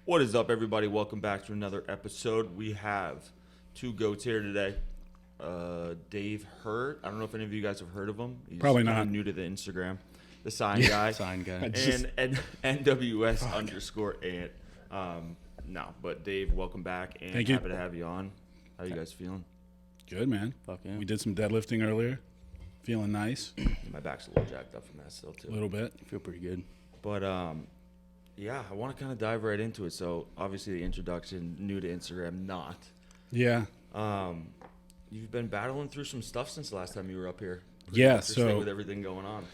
What is up, everybody? Welcome back to another episode. We have two goats here today. Dave Hurt. I don't know if any of you guys have heard of him. He's Probably not. New to the Instagram. The sign guy. Sign guy. And NWS underscore Ant. No, but Dave, welcome back. And Thank you. Happy to have you on. How you guys feeling? Good, man. Fuck yeah. We did some deadlifting earlier. Feeling nice. My back's a little jacked up from that still, too. A little bit. I feel pretty good. But, yeah, I want to kind of dive right into it. So, obviously, the introduction, new to Instagram, not. Yeah. You've been battling through some stuff since the last time you were up here. Yeah, Interesting so with everything going on.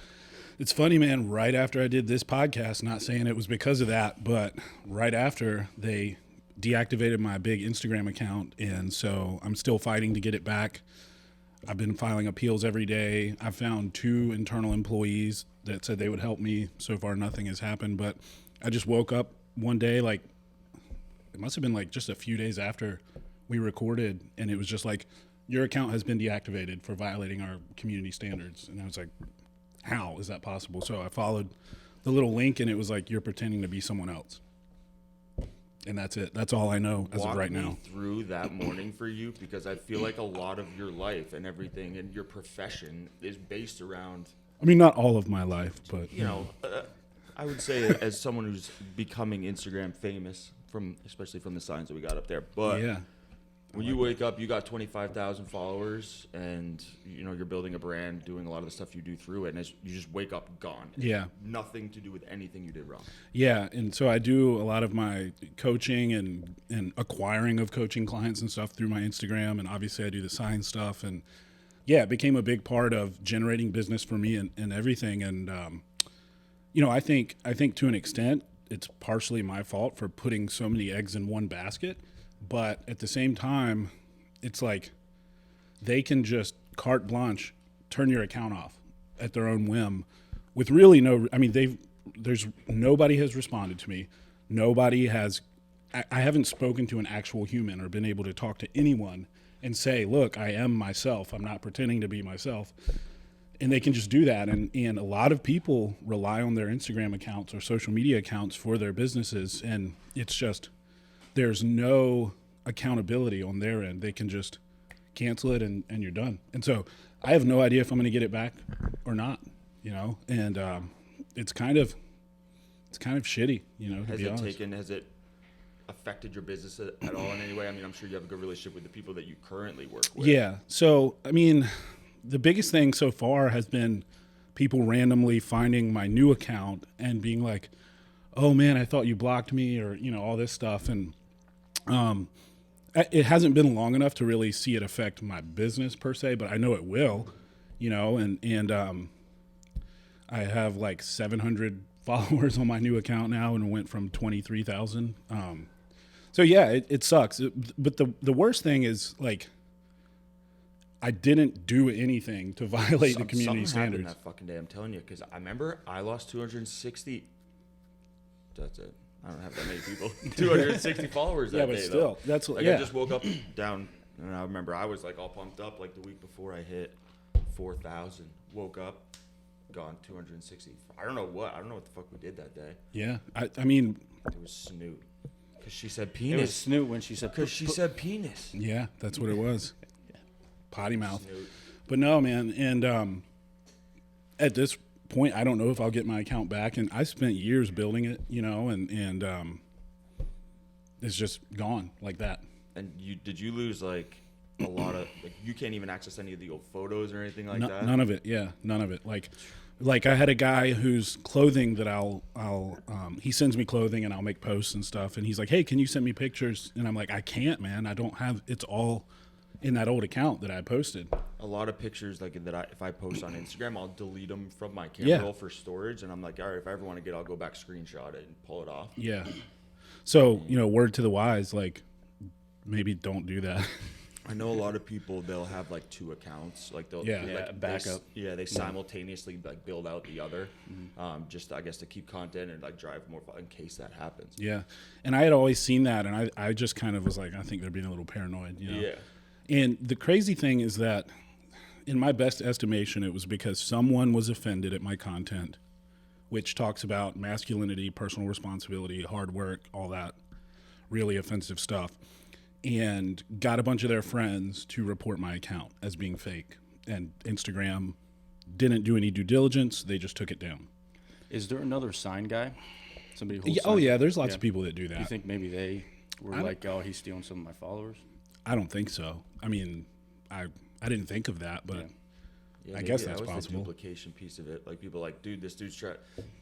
It's funny, man. Right after I did this podcast, not saying it was because of that, but right after they deactivated my big Instagram account, and so I'm still fighting to get it back. I've been filing appeals every day. I found 2 internal employees that said they would help me. So far, nothing has happened, but I just woke up one day, like, it must have been like just a few days after we recorded, and it was just like, your account has been deactivated for violating our community standards. And I was like, how is that possible? So I followed the little link, and it was like, you're pretending to be someone else. And that's it. That's all I know as of right now. Walk me through that morning for you, because I feel like a lot of your life and everything and your profession is based around, I mean, not all of my life, but you know, I would say as someone who's becoming Instagram famous, especially from the signs that we got up there. But yeah. when you wake up, you got 25,000 followers, and you know you're building a brand, doing a lot of the stuff you do through it, and you just wake up gone. Yeah. Nothing to do with anything you did wrong. Yeah, and so I do a lot of my coaching and acquiring of coaching clients and stuff through my Instagram, and obviously I do the sign stuff, and yeah, it became a big part of generating business for me and everything. And you know, I think to an extent it's partially my fault for putting so many eggs in one basket, but at the same time, it's like they can just carte blanche turn your account off at their own whim with really no. I mean, nobody has responded to me. Nobody has. I haven't spoken to an actual human or been able to talk to anyone and say, look, I am myself. I'm not pretending to be myself. And they can just do that. And a lot of people rely on their Instagram accounts or social media accounts for their businesses. And it's just, there's no accountability on their end. They can just cancel it and you're done. And so I have no idea if I'm going to get it back or not, you know? And it's kind of shitty, you know, to be honest. Has it affected your business at all in any way? I mean, I'm sure you have a good relationship with the people that you currently work with. Yeah. So, I mean, the biggest thing so far has been people randomly finding my new account and being like, oh man, I thought you blocked me, or, you know, all this stuff. And it hasn't been long enough to really see it affect my business per se, but I know it will, you know, and I have like 700 followers on my new account now, and it went from 23,000. So yeah, it sucks. But the worst thing is, like, I didn't do anything to violate the community standards. That fucking day, I'm telling you, because I remember I lost 260. That's it. I don't have that many people. 260 followers that day. Yeah, but still, though. that's like, yeah. I just woke up down, and I remember I was like all pumped up like the week before I hit 4,000. Woke up, gone 260. I don't know what the fuck we did that day. Yeah, I mean, it was Snoot. Because she said penis. It was Snoot when she said... Because she said penis. Yeah, that's what it was. Potty mouth. Snoot. But no, man, and at this point, I don't know if I'll get my account back, and I spent years building it, you know, and it's just gone like that. And did you lose like a lot of, like, you can't even access any of the old photos or anything like that? None of it. Yeah, none of it. Like I had a guy whose clothing that I'll he sends me clothing and I'll make posts and stuff, and he's like, hey, can you send me pictures? And I'm like, I can't, man. I don't have, it's all in that old account that I posted. A lot of pictures like that, if I post on Instagram, I'll delete them from my camera roll for storage, and I'm like, all right, if I ever want to get, I'll go back, screenshot it, and pull it off. Yeah. So, you know, word to the wise, like, maybe don't do that. I know a lot of people, they'll have like 2 accounts, like they'll like backup. They simultaneously like build out the other, just I guess to keep content and like drive more in case that happens. Yeah, and I had always seen that, and I just kind of was like, I think they're being a little paranoid, you know. Yeah. And the crazy thing is that, in my best estimation, it was because someone was offended at my content, which talks about masculinity, personal responsibility, hard work, all that. really offensive stuff, and got a bunch of their friends to report my account as being fake. And Instagram didn't do any due diligence. They just took it down. Is there another sign guy? Somebody who Yeah, oh, yeah, there's lots of people that do that. Do you think maybe they were like, oh, he's stealing some of my followers? I don't think so. I mean, I didn't think of that, but Yeah, I maybe guess that that's was possible. the duplication piece of it. Like, people are like, dude, this dude's trying.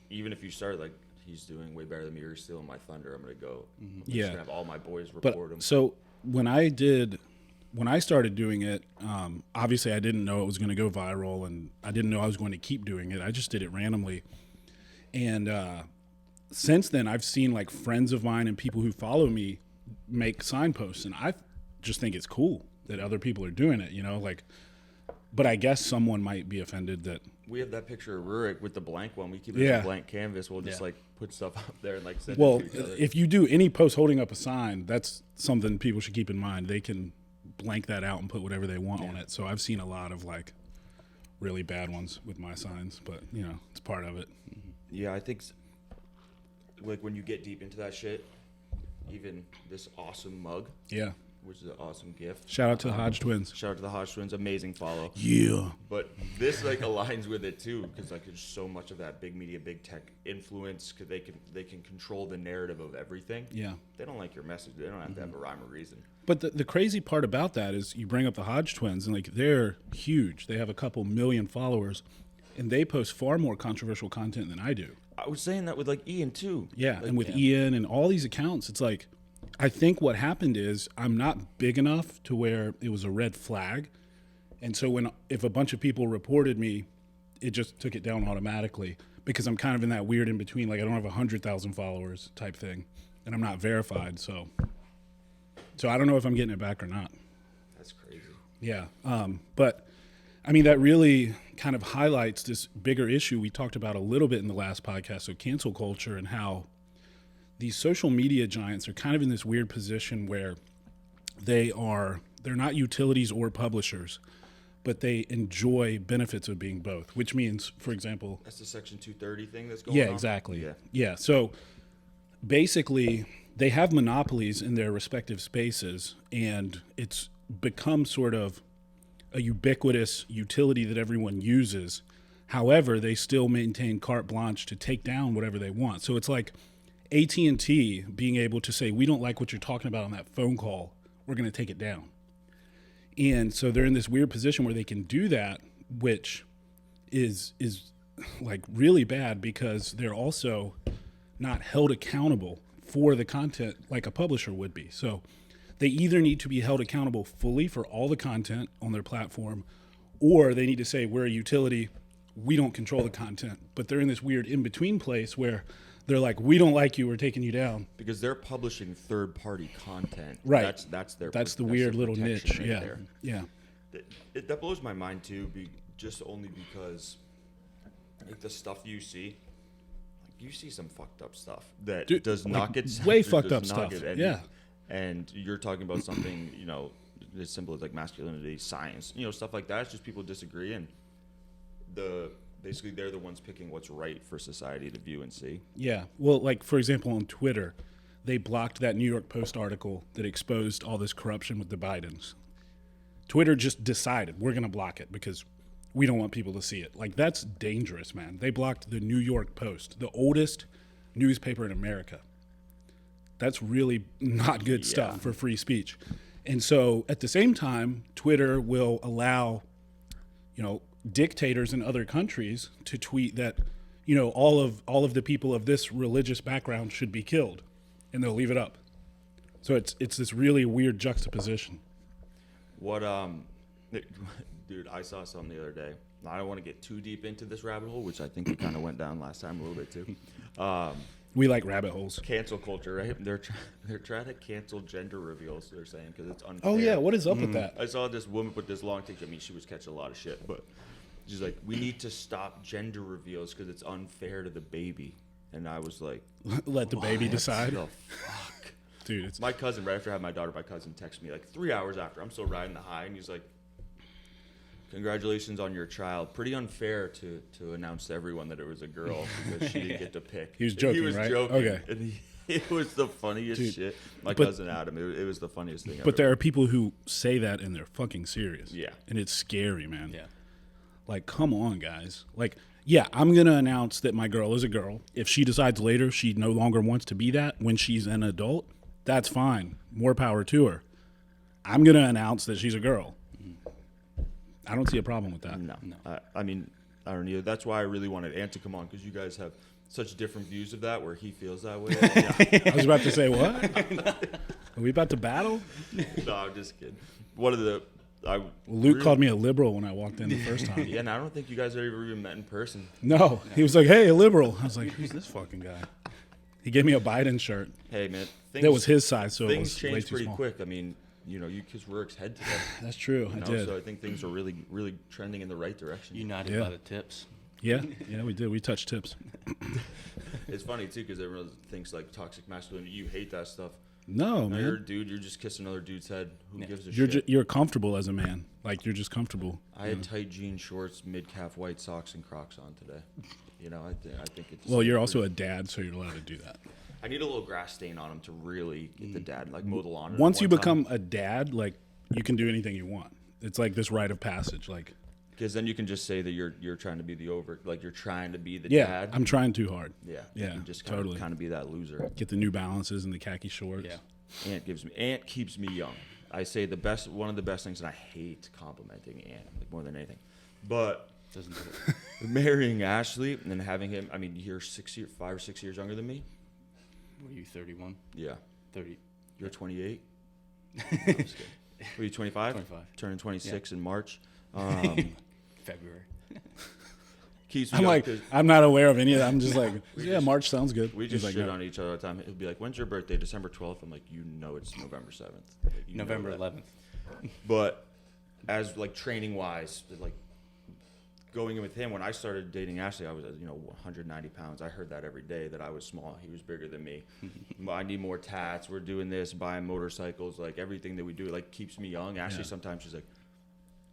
Even if you start like, he's doing way better than me, or he's stealing my thunder, I'm gonna go. I'm just Yeah. gonna have all my boys But report him. so when I started doing it, obviously I didn't know it was going to go viral, and I didn't know I was going to keep doing it. I just did it randomly. And since then, I've seen like friends of mine and people who follow me make sign posts, and I just think it's cool that other people are doing it, you know, like, but I guess someone might be offended that. We have that picture of Rurik with the blank one. We keep it Yeah. on a blank canvas. We'll just like put stuff up there and like send Well, it to each other. if you do any post holding up a sign, that's something people should keep in mind. They can blank that out and put whatever they want on it. So I've seen a lot of like really bad ones with my signs, but you know, it's part of it. Yeah, I think like when you get deep into that shit, even this awesome mug, Yeah. which is an awesome gift. Shout out to the Hodge twins. Shout out to the Hodge twins, amazing follow. Yeah. But this like aligns with it too, because like there's so much of that big media, big tech influence. Cause they can control the narrative of everything. Yeah. They don't like your message. They don't have to have a rhyme or reason. But the crazy part about that is you bring up the Hodge twins, and like they're huge. They have a couple million followers, and they post far more controversial content than I do. I was saying that with like Ian too. Yeah, Like, and with Ian and all these accounts, it's like, I think what happened is I'm not big enough to where it was a red flag. And so if a bunch of people reported me, it just took it down automatically because I'm kind of in that weird in between. Like I don't have 100,000 followers type thing, and I'm not verified. So I don't know if I'm getting it back or not. That's crazy. Yeah. But I mean, that really kind of highlights this bigger issue we talked about a little bit in the last podcast. So cancel culture and how these social media giants are kind of in this weird position where they're not utilities or publishers, but they enjoy benefits of being both, which means, for example, That's the Section 230 thing that's going on? yeah, exactly. Yeah. Yeah. So basically they have monopolies in their respective spaces, and it's become sort of a ubiquitous utility that everyone uses. However, they still maintain carte blanche to take down whatever they want. So it's like AT&T being able to say, we don't like what you're talking about on that phone call, we're going to take it down. And so they're in this weird position where they can do that, which is like really bad because they're also not held accountable for the content like a publisher would be. So they either need to be held accountable fully for all the content on their platform, or they need to say, we're a utility, we don't control the content. But they're in this weird in-between place where they're like, we don't like you, we're taking you down. Because they're publishing third-party content. Right. That's the weird little protection niche. right Yeah. there. Yeah. That blows my mind too, just only because like the stuff you see, like you see some fucked up stuff that Dude, does not get way censored, fucked does up not stuff. get Yeah. And you're talking about something, you know, as simple as like masculinity, science, you know, stuff like that. It's just people disagree, and basically they're the ones picking what's right for society to view and see. Yeah. Well, like, for example, on Twitter, they blocked that New York Post article that exposed all this corruption with the Bidens. Twitter just decided we're going to block it because we don't want people to see it. Like, that's dangerous, man. They blocked the New York Post, the oldest newspaper in America. That's really not good stuff for free speech. And so at the same time, Twitter will allow, you know, dictators in other countries to tweet that, you know, all of the people of this religious background should be killed, and they'll leave it up. So it's this really weird juxtaposition. What dude, I saw something the other day. I don't want to get too deep into this rabbit hole, which I think we kind of went down last time a little bit too. We like rabbit holes. Cancel culture, right? They're trying to cancel gender reveals. They're saying because it's unfair. Oh yeah, what is up with that? I saw this woman put this long take. I mean, she was catching a lot of shit, but she's like, "We need to stop gender reveals because it's unfair to the baby." And I was like, Let the baby decide. The fuck? Dude, it's My cousin, right after I had my daughter, my cousin texted me like 3 hours after. I'm still riding the high, and he's like, "Congratulations on your child. Pretty unfair to announce to everyone that it was a girl because she didn't get to pick." He was joking, He was right? joking. Okay. And It was the funniest Dude, shit. My but- cousin Adam, it was the funniest thing But ever. there are people who say that and they're fucking serious. Yeah. And it's scary, man. Yeah. Like, come on, guys. Like, yeah, I'm going to announce that my girl is a girl. If she decides later she no longer wants to be that when she's an adult, that's fine. More power to her. I'm going to announce that she's a girl. I don't see a problem with that. No. I mean, I don't know. That's why I really wanted Ant to come on, because you guys have such different views of that, where he feels that way. Yeah. I was about to say, what? Are we about to battle? No, I'm just kidding. One of the... Luke called me a liberal when I walked in the first time. Yeah, and I don't think you guys have ever even met in person. No. He was like, hey, a liberal. I was like, who's this fucking guy? He gave me a Biden shirt. Hey, man. That was his size, so it things was way change too pretty small. quick. I mean, you kissed Rurik's head today. That's true. I did. So I think things are really, really trending in the right direction. United Yeah. by the tips. Yeah, we did. We touched tips. It's funny, too, because everyone thinks, like, toxic masculinity. You hate that stuff. No, No, you're a man. dude. You're just kissing another dude's head. Who gives a You're shit? you're comfortable as a man. Like, you're just comfortable. I had tight jean shorts, mid-calf white socks, and Crocs on today. I think it's... Well, you're also a dad, so you're allowed to do that. I need a little grass stain on him to really get the dad, like, mow the lawn. Once you one time. become a dad, like, you can do anything you want. It's like this rite of passage. Like, Because then you can just say that you're trying to be you're trying to be the yeah, dad. I'm trying too hard. Yeah. Yeah, You just totally. kind of be that loser. Get the New Balances and the khaki shorts. Yeah. Ant keeps me young. I say one of the best things, and I hate complimenting Ant like more than anything. But Doesn't do it. marrying Ashley and then having him, I mean, you're 5 or 6 years younger than me. What are you, 31? Yeah. 30? You're 28. No, I'm just kidding. Were you 25? 25. Turning 26 in March. February. Keeps me I'm young like, 'cause I'm not aware of any of that. I'm just like, yeah, March sounds good. we He's just like, shit no. on each other all the time. He'll be like, "When's your birthday?" December 12th. I'm like, it's November 7th. Like, you know November that. 11th. But as like training wise, like going in with him, when I started dating Ashley, I was 190 pounds. I heard that every day that I was small. He was bigger than me. I need more tats. We're doing this, buying motorcycles, like everything that we do, like keeps me young. Ashley sometimes she's like,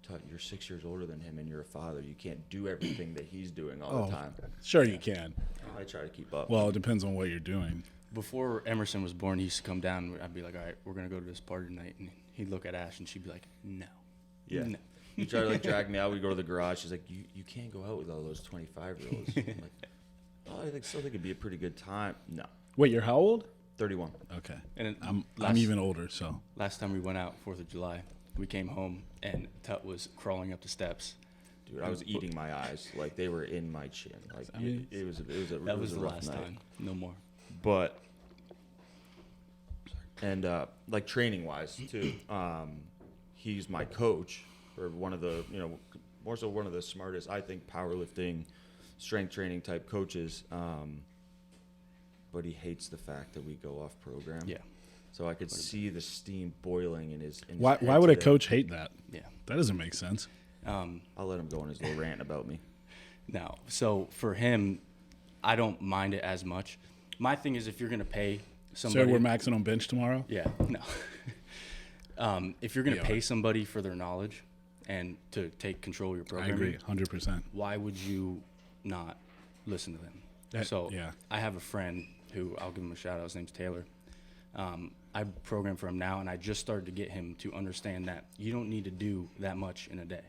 "Tut, you're 6 years older than him, and you're a father. You can't do everything that he's doing all the time." Sure, you can. I try to keep up. Well, it depends on what you're doing. Before Emerson was born, he used to come down. I'd be like, all right, we're going to go to this party tonight. And he'd look at Ash, and she'd be like, no. Yeah. No. You try to like drag me out. We go to the garage. She's like, you can't go out with all those 25-year-olds. I'm like, oh, I still think it'd be a pretty good time. No, Wait, you're how old? 31. Okay. And then I'm last- even older, so. Last time we went out, 4th of July, we came home, and Tut was crawling up the steps. Dude, I was eating my eyes. Like, they were in my chin. Like, I mean, it was a That was the rough last night. time. No more. But, and like training wise too, he's my coach, or one of the, more so one of the smartest, I think, powerlifting, strength training type coaches. But he hates the fact that we go off program. Yeah. So I could see the steam boiling in his. In his Why head would a today. coach hate that? Yeah. That doesn't make sense. I'll let him go on his little rant about me. No. So for him, I don't mind it as much. My thing is, if you're going to pay somebody. So we're maxing on bench tomorrow? Yeah. No. If you're going to Yeah. pay somebody for their knowledge and to take control of your I programming, agree, 100%. why would you not listen to them? So yeah. I have a friend who, I'll give him a shout out. His name's Taylor. I program for him now, and I just started to get him to understand that you don't need to do that much in a day,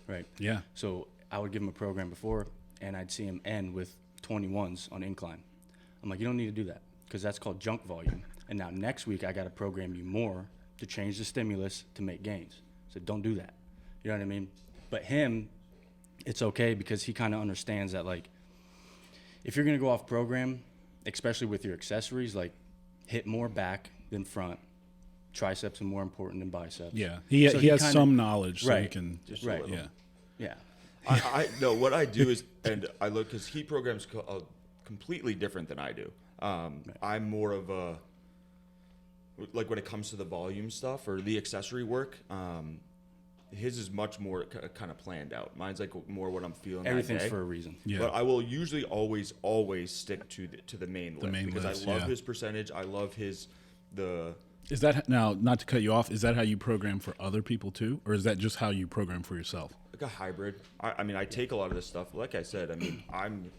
right? Yeah. So I would give him a program before, and I'd see him end with 21s on incline. I'm like, you don't need to do that, because that's called junk volume. And now next week, I got to program you more to change the stimulus to make gains. So don't do that. You know what I mean? But him, it's okay, because he kind of understands that, like, if you're going to go off program, especially with your accessories, like, hit more back than front. Triceps are more important than biceps. Yeah. He has kinda- some knowledge, so he Right. can. Just a Right. little. Yeah. Yeah. I no, what I do is, and I look, because he programs completely different than I do. I'm more of a, like when it comes to the volume stuff or the accessory work, his is much more kind of planned out. Mine's like more what I'm feeling Everything's that day. for a reason. Yeah. But I will usually always stick to the main lift, main because lifts, I love yeah. his percentage. I love the Is that, now, not to cut you off, is that how you program for other people too? Or is that just how you program for yourself? like a hybrid. I mean, I take a lot of this stuff. Like I said, I mean, I'm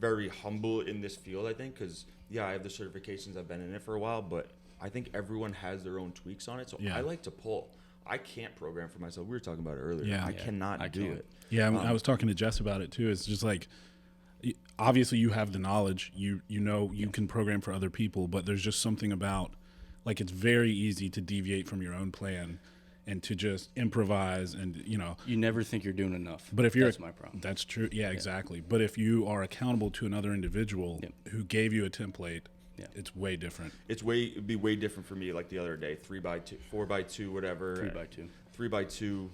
very humble in this field, I think, because, yeah, I have the certifications. I've been in it for a while, but I think everyone has their own tweaks on it. So Yeah. I like to pull. I can't program for myself. We were talking about it earlier. Yeah. I Yeah, cannot do can't. it. Yeah, I was talking to Jess about it too. It's just like, obviously you have the knowledge, you know you can program for other people, but there's just something about, like, it's very easy to deviate from your own plan and to just improvise and, you know. You never think you're doing enough. But if you're, that's my problem. That's true. Yeah, exactly. But if you are accountable to another individual Yep. who gave you a template, Yeah. it's way different. It'd be way different for me. Like the other day, 3x2, 4x2, whatever. 3x2. 3x2,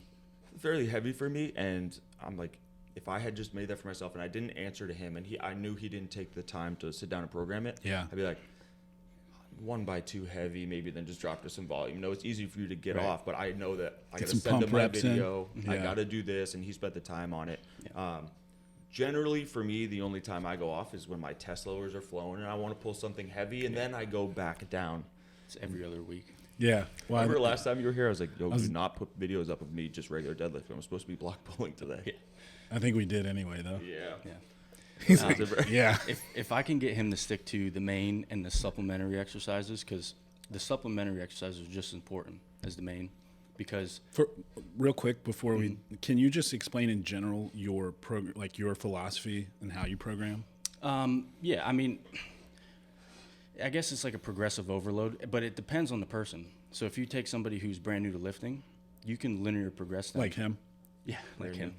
fairly heavy for me. And I'm like, if I had just made that for myself and I didn't answer to him, and I knew he didn't take the time to sit down and program it, Yeah. I'd be like, 1x2 heavy, maybe then just drop to some volume. No, it's easy for you to get Right. off, but I know that I Get got to some send him pump my reps in. video. I Yeah. got to do this, and he spent the time on it. Yeah. Generally, for me, the only time I go off is when my test lowers are flowing and I want to pull something heavy, and then I go back down. It's every other week. Yeah. Well, Remember last time you were here, I was like, yo, do not put videos up of me just regular deadlifting. I'm supposed to be block pulling today. I think we did anyway, though. Yeah. Yeah. He's like, yeah. If I can get him to stick to the main and the supplementary exercises, because the supplementary exercises are just as important as the main, because For real quick before can you just explain in general your like your philosophy and how you program? yeah, I mean, I guess it's like a progressive overload, but it depends on the person. So if you take somebody who's brand new to lifting, you can linear progress them. Like him? Yeah, like him.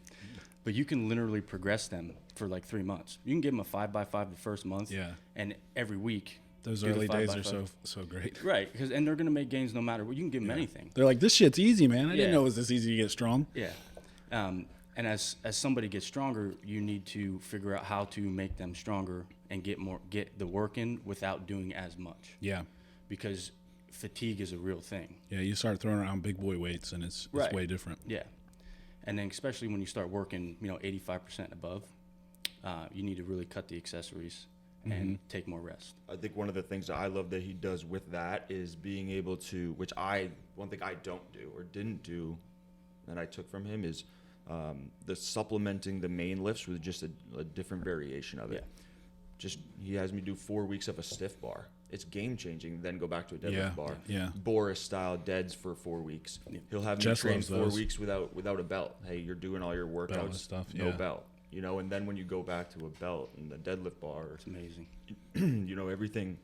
But you can literally progress them for like 3 months. You can give them a 5x5 the first month. Yeah. And every week. Those do the early days are 5x5. so great. Right, and they're going to make gains no matter what. You can give them anything. They're like, this shit's easy, man. I didn't Yeah. know it was this easy to get strong. Yeah. And as somebody gets stronger, you need to figure out how to make them stronger and get the work in without doing as much. Yeah. Because fatigue is a real thing. Yeah, you start throwing around big boy weights and it's Right. way different. Yeah. And then especially when you start working, 85% above, you need to really cut the accessories and take more rest. I think one of the things that I love that he does with that is being able to, one thing I don't do or didn't do that I took from him is the supplementing the main lifts with just a different variation of it. Yeah. Just he has me do 4 weeks of a stiff bar. It's game changing. Then go back to a deadlift Yeah, bar. yeah. Boris style deads for 4 weeks. Yeah. He'll have me Jess train loves 4 those. weeks without a belt. Hey, you're doing all your workouts, Beltless stuff, no yeah. belt. And then when you go back to a belt and the deadlift bar, It's amazing. everything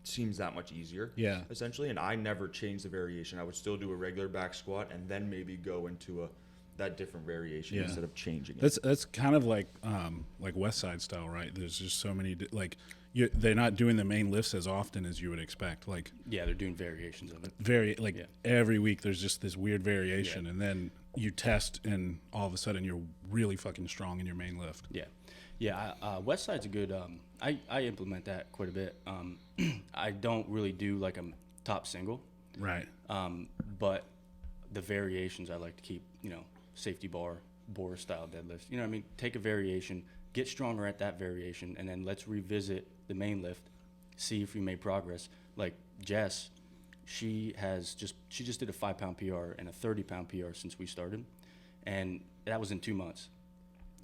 seems that much easier. Yeah. Essentially, and I never changed the variation. I would still do a regular back squat and then maybe go into that different variation Yeah. instead of changing it. That's kind of like West Side style, right? There's just so many they're not doing the main lifts as often as you would expect. Like Yeah, they're doing variations of it. Yeah. Every week there's just this weird variation, and then you test, and all of a sudden you're really fucking strong in your main lift. Yeah. Yeah, West Side's a good, I implement that quite a bit. I don't really do like a top single, Right. but the variations I like to keep, safety bar, Boris style deadlifts. You know what I mean? Take a variation, get stronger at that variation, and then let's revisit the main lift, see if we made progress. Like Jess, she just did a 5-pound PR and a 30-pound PR since we started, and that was in 2 months.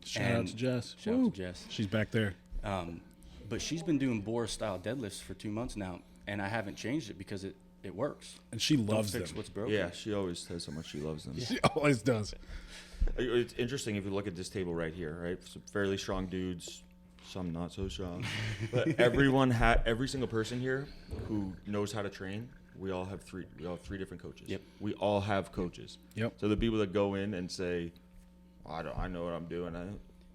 Shout out to Jess. Shout out Woo. to Jess. She's back there. But she's been doing Boris style deadlifts for 2 months now, and I haven't changed it because it works. And she Don't loves fix them. what's broken. Yeah, she always says how much she loves them. She always does. It's interesting if you look at this table right here, right? Some fairly strong dudes, some not so strong. But every single person here who knows how to train, we all have three different coaches. Yep. We all have coaches. Yep. So the people that go in and say, I know what I'm doing.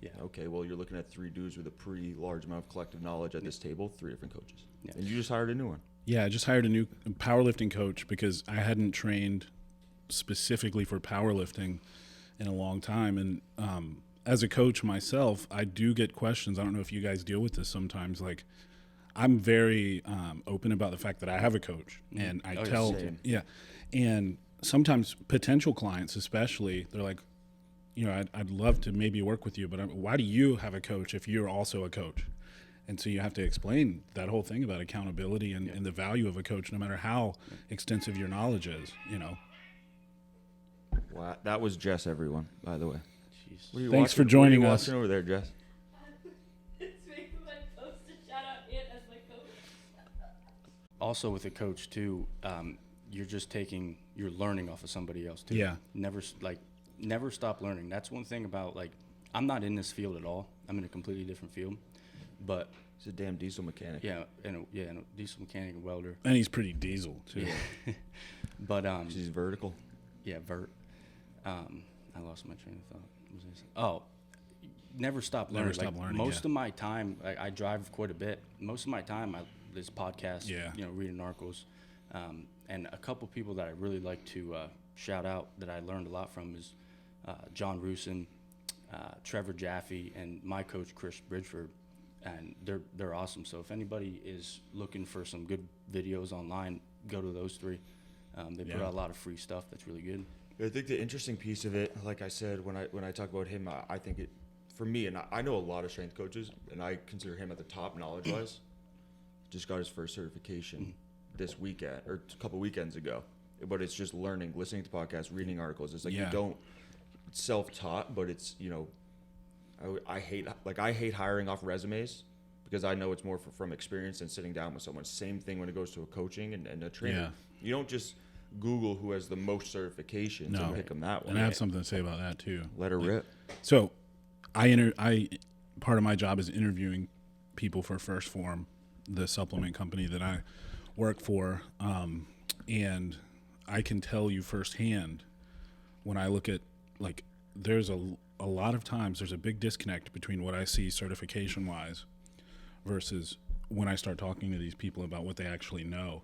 Yeah. Okay, well, you're looking at 3 dudes with a pretty large amount of collective knowledge at this table, 3 different coaches. Yeah. And you just hired a new one. Yeah, I just hired a new powerlifting coach because I hadn't trained specifically for powerlifting in a long time. And as a coach myself, I do get questions. I don't know if you guys deal with this sometimes. Like, I'm very open about the fact that I have a coach, and I tell, same. yeah. And sometimes potential clients, especially, they're like, I'd love to maybe work with you, but why do you have a coach if you're also a coach? And so you have to explain that whole thing about accountability and the value of a coach, no matter how extensive your knowledge is, Wow, that was Jess, everyone, by the way. Jeez. What are you Thanks watching- for joining what are you us. watching over there, Jess? It's me. Also with a coach too, you're learning off of somebody else too. Yeah. Never stop learning. That's one thing about, like, I'm not in this field at all. I'm in a completely different field, but He's a damn diesel mechanic. and a diesel mechanic and welder. And he's pretty diesel too. Yeah. But He's vertical. yeah, vert. I lost my train of thought. What was I saying? Oh, never stop learning. Never stop learning, Most yeah. of my time, I drive quite a bit. Most of my time, this podcast, Yeah. reading articles, and a couple people that I really like to shout out that I learned a lot from is John Rusin, Trevor Jaffe, and my coach Chris Bridgeford, and they're awesome. So if anybody is looking for some good videos online, go to those three. They put Yeah. out a lot of free stuff that's really good. I think the interesting piece of it, like I said, when I talk about him, I think it, for me, and I know a lot of strength coaches, and I consider him at the top knowledge-wise. Just got his first certification this weekend, or a couple weekends ago. But it's just learning, listening to podcasts, reading articles. It's like Yeah. you don't self-taught, but it's, I hate hiring off resumes because I know it's more from experience than sitting down with someone. Same thing when it goes to a coaching and a trainer. Yeah. You don't just Google who has the most certifications No. and pick them that way. And I have something to say about that too. Let her rip. So, part of my job is interviewing people for First Form, the supplement company that I work for, and I can tell you firsthand when I look at, like, there's a lot of times there's a big disconnect between what I see certification wise versus when I start talking to these people about what they actually know.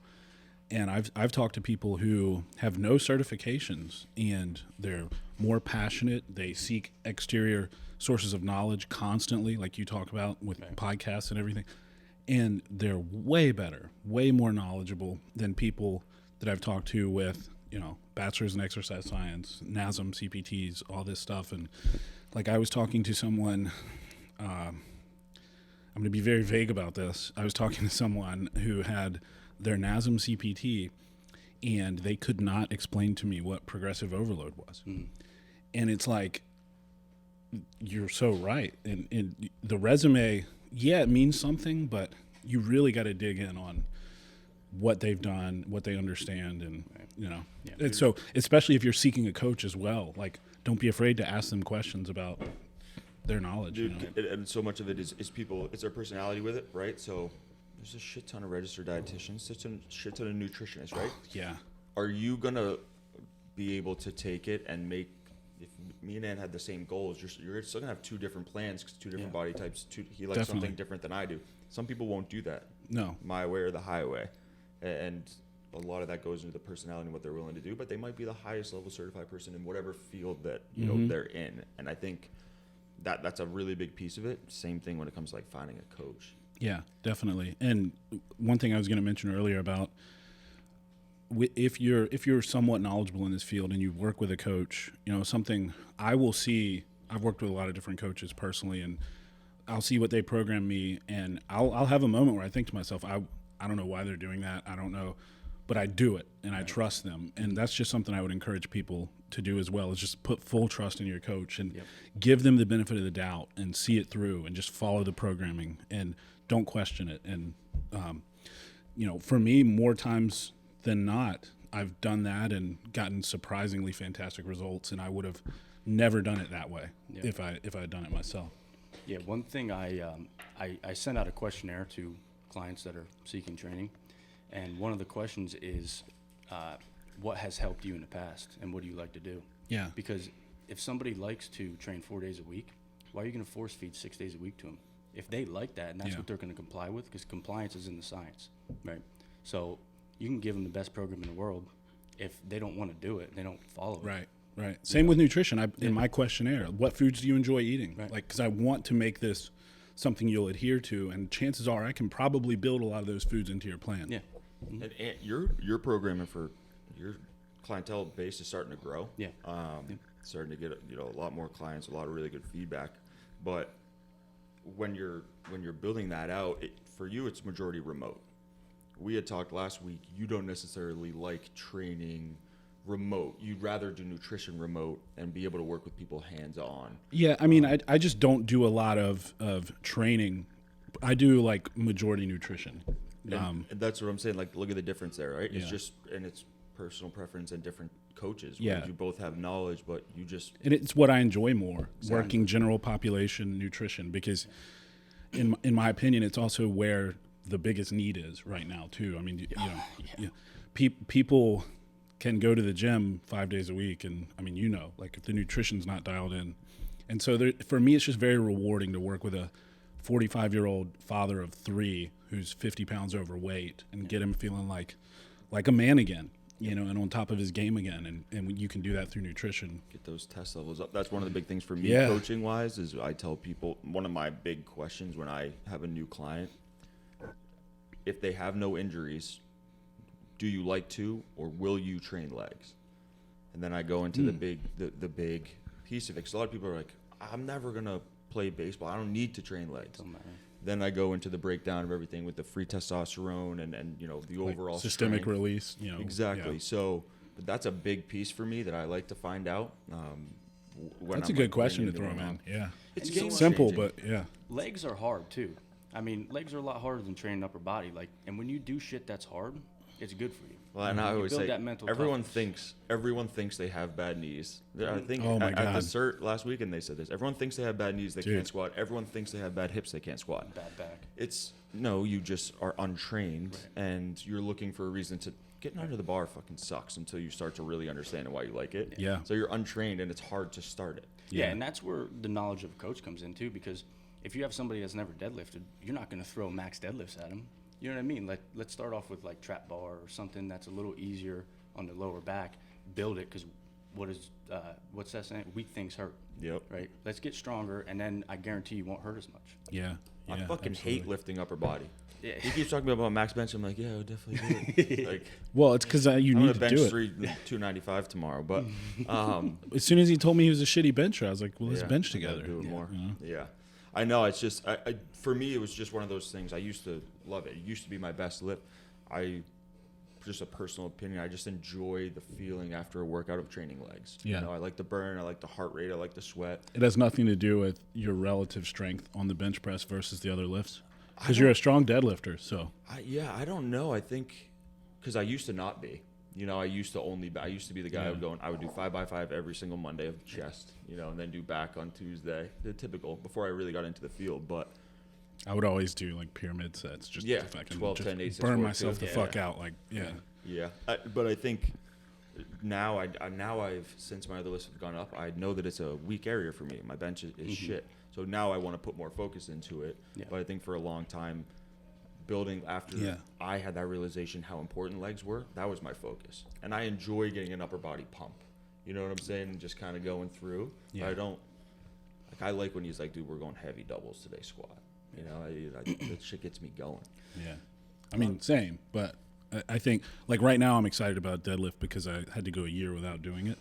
And I've talked to people who have no certifications and they're more passionate. They seek exterior sources of knowledge constantly, like you talk about with podcasts and everything. And they're way better, way more knowledgeable than people that I've talked to with, bachelor's in exercise science, NASM, CPTs, all this stuff. And like I was talking to someone, I'm going to be very vague about this. I was talking to someone who had their NASM CPT, and they could not explain to me what progressive overload was. And it's like, you're so right. And the resume, yeah, it means something, but you really got to dig in on what they've done, what they understand, and it's so, especially if you're seeking a coach as well. Like, don't be afraid to ask them questions about their knowledge. Dude, and so much of it is people, it's their personality with it, right? So there's a shit ton of registered dietitians, such a shit ton of nutritionists, right? Yeah. Are you gonna be able to take it and make? If me and Ann had the same goals, you're still gonna have two different plans, 'cause two different body types. He likes Definitely. something different than I do. Some people won't do that. No. My way or the highway, and a lot of that goes into the personality and what they're willing to do. But they might be the highest level certified person in whatever field that they're in, and I think that's a really big piece of it. Same thing when it comes to like finding a coach. Yeah, definitely. And one thing I was going to mention earlier about if you're somewhat knowledgeable in this field and you work with a coach, something I will see. I've worked with a lot of different coaches personally, and I'll see what they program me, and I'll have a moment where I think to myself, I don't know why they're doing that. I don't know, but I do it, and I trust them. And that's just something I would encourage people to do as well, is just put full trust in your coach and give them the benefit of the doubt and see it through and just follow the programming and don't question it. And, for me, more times than not, I've done that and gotten surprisingly fantastic results, and I would have never done it that way if I had done it myself. Yeah, one thing I sent out a questionnaire to clients that are seeking training, and one of the questions is, what has helped you in the past, and what do you like to do? Yeah. Because if somebody likes to train 4 days a week, why are you going to force feed 6 days a week to them? If they like that, and that's what they're going to comply with, because compliance is in the science, right? So you can give them the best program in the world. If they don't want to do it, they don't follow it. Right. Same with nutrition. In my questionnaire, what foods do you enjoy eating? Right. Like, because I want to make this something you'll adhere to, and chances are I can probably build a lot of those foods into your plan. Yeah. And your programming for your clientele base is starting to grow. Yeah. Starting to get a lot more clients, a lot of really good feedback. But when you're building that out, for you it's majority remote. We had talked last week. You don't necessarily like training remote. You'd rather do nutrition remote and be able to work with people hands on. Yeah, I mean, I just don't do a lot of training. I do like majority nutrition. And that's what I'm saying. Like, look at the difference there, right? It's Yeah. just, and it's personal preference and different coaches. Yeah. Whereas you both have knowledge, but you just, And it's what I enjoy more, working general population nutrition, because in my opinion, it's also where the biggest need is right now too. I mean, people can go to the gym 5 days a week, and I mean, like if the nutrition's not dialed in, and so for me, it's just very rewarding to work with a 45-year-old father of 3 who's 50 pounds overweight and get him feeling like a man again, and on top of his game again, and you can do that through nutrition. get those test levels up. That's one of the big things for me, Yeah. coaching wise, is I tell people, one of my big questions when I have a new client, if they have no injuries, do you like to, or will you train legs? And then I go into the big piece of it. 'Cause a lot of people are like, I'm never going to play baseball. I don't need to train legs. Don't matter. Then I go into the breakdown of everything with the free testosterone and the overall Systemic strength. release, Exactly. yeah. So but that's a big piece for me that I like to find out. When That's I'm, a good like, question to bringing throw them in. up. Yeah, It's And so game simple, changing. but yeah, Legs are hard too. I mean, legs are a lot harder than training upper body. Like, and when you do shit that's hard, it's good for you. Well, and I You always build say that mental everyone toughness. thinks they have bad knees. I think Oh my at the God. CERT last weekend they said this. Everyone thinks they have bad knees, they Dude. can't squat. Everyone thinks they have bad hips, they can't squat. Bad back. It's no, you just are untrained, and you're looking for a reason to. Getting under the bar fucking sucks until you start to really understand why you like it. Yeah. So you're untrained, and it's hard to start it. Yeah, Yeah. and that's where the knowledge of a coach comes in too, because if you have somebody that's never deadlifted, you're not going to throw max deadlifts at them. You know what I mean? Like, let's start off with like trap bar or something that's a little easier on the lower back. Build it, because what's that saying? Weak things hurt. Yep. Right. Let's get stronger, and then I guarantee you won't hurt as much. yeah. I yeah, fucking absolutely. hate lifting upper body. Yeah. He keeps talking about max bench. I'm like, yeah, I'll definitely do it. Like, Well, it's because you I'm need gonna to bench do it. 295 tomorrow, but As soon as he told me he was a shitty bencher, I was like, well, let's yeah, bench I gotta together. do it more. You know? Yeah, I know. It's just, for me, it was just one of those things. I used to love it. It used to be my best lift. Just a personal opinion, I just enjoy the feeling after a workout of training legs. Yeah. I like the burn. I like the heart rate. I like the sweat. It has nothing to do with your relative strength on the bench press versus the other lifts, because you're a strong deadlifter. So I don't know. I think because I used to not be. I used to be the guy who I would do 5x5 every single Monday of chest, and then do back on Tuesday, the typical, before I really got into the field. But I would always do like pyramid sets, just Yeah, to fucking 12, just 10, 8, 6, burn 4, myself 2. the fuck out. Like, yeah. yeah, but I think now I've since my other lifts have gone up, I know that it's a weak area for me. My bench is shit. So now I want to put more focus into it. Yeah. But I think for a long time, building after Yeah. I had that realization how important legs were, that was my focus. And I enjoy getting an upper body pump. You know what I'm saying? And just kind of going through. Yeah. But I don't, I like when he's like, dude, we're going heavy doubles today, squat. That shit gets me going. Yeah. I mean, same, but I think like right now I'm excited about deadlift because I had to go a year without doing it.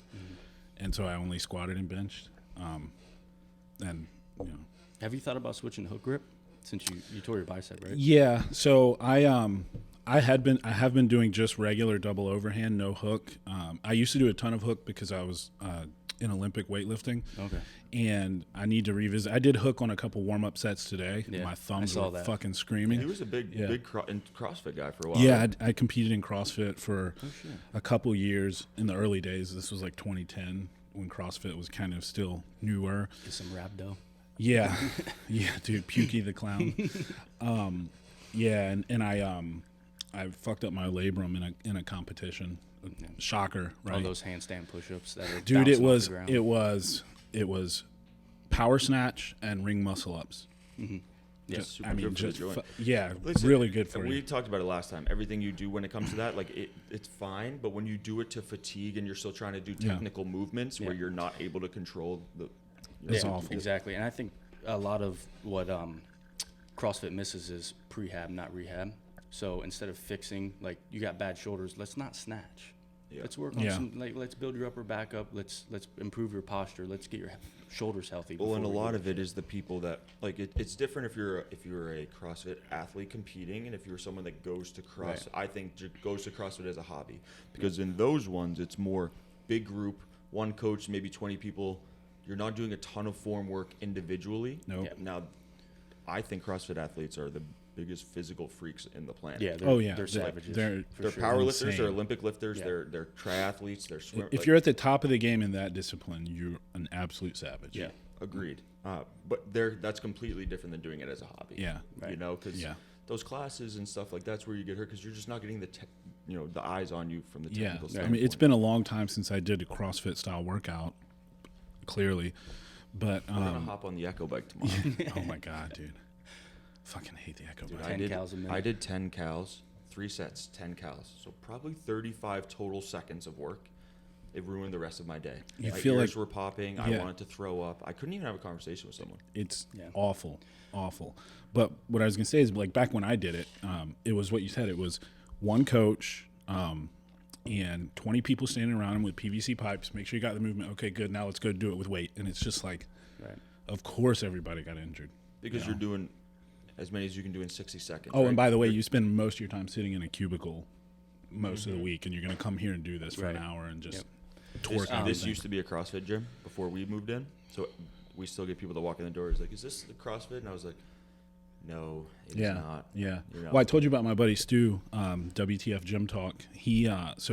And so I only squatted and benched. And, Have you thought about switching hook grip since you tore your bicep, right? yeah. So I have been doing just regular double overhand, no hook. I used to do a ton of hook because I was in Olympic weightlifting. Okay. And I need to revisit. I did hook on a couple warm-up sets today. Yeah, My I thumbs saw were that. fucking He screaming. was a big CrossFit guy for a while. Yeah, right? I competed in CrossFit for a couple years in the early days. This was like 2010 when CrossFit was kind of still newer. Get some rhabdo. Yeah, yeah, dude, Pukey the clown. Yeah, and I fucked up my labrum in a competition. Shocker, right? All those handstand push-ups that are Dude, bouncing off the ground. it was power snatch and ring muscle ups. Yeah, super good for the joint. Yeah, Listen, really good for we you. talked about it last time. Everything you do when it comes to that, like it's fine, but when you do it to fatigue and you're still trying to do Yeah. technical movements where Yeah. you're not able to control the. It's awful. Exactly. And I think a lot of what CrossFit misses is prehab, not rehab. So instead of fixing, like, you got bad shoulders, let's not snatch. Yeah. Let's work on Yeah. let's build your upper back up. Let's improve your posture. Let's get your shoulders healthy. Well, and a before we lot do of it is the people that like it's different if you're a CrossFit athlete competing and if you're someone that goes to CrossFit. Right. I think goes to CrossFit as a hobby because in those ones it's more big group, one coach, maybe 20 people. You're not doing a ton of form work individually. Nope. Yeah. Now, I think CrossFit athletes are the biggest physical freaks in the planet. Yeah. They're savages. They're They're sure. power lifters, insane. they're Olympic lifters, Yeah. they're triathletes, they're swim. If you're at the top of the game in that discipline, you're an absolute savage. Yeah. Agreed. But that's completely different than doing it as a hobby. Yeah. You know, because Yeah. those classes and stuff like that's where you get hurt because you're just not getting the eyes on you from the Yeah. technical I standpoint. mean, it's been a long time since I did a CrossFit style workout, clearly. But, We're gonna hop on the Echo bike tomorrow. oh my God, dude. Fucking hate the Echo bike. 10 cals a minute. I did 10 cals, 3 sets, 10 cals. So probably 35 total seconds of work. It ruined the rest of my day. You My feel ears like- were popping. I yeah. wanted to throw up. I couldn't even have a conversation with someone. It's Yeah. awful. But what I was going to say is, like, back when I did it, it was what you said. It was one coach and 20 people standing around him with PVC pipes. Make sure you got the movement. Okay, good. Now let's go do it with weight. And it's just like, Right. of course everybody got injured. Because you're doing as many as you can do in 60 seconds. Oh, right? and by the way, you spend most of your time sitting in a cubicle most of the week, and you're going to come here and do this for an Right. hour and just Yep. torque This everything. used to be a CrossFit gym before we moved in. So we still get people that walk in the door. It's like, is this the CrossFit? And I was like, no, it's not. Yeah. You know? Well, I told you about my buddy Stu, WTF Gym Talk. He owned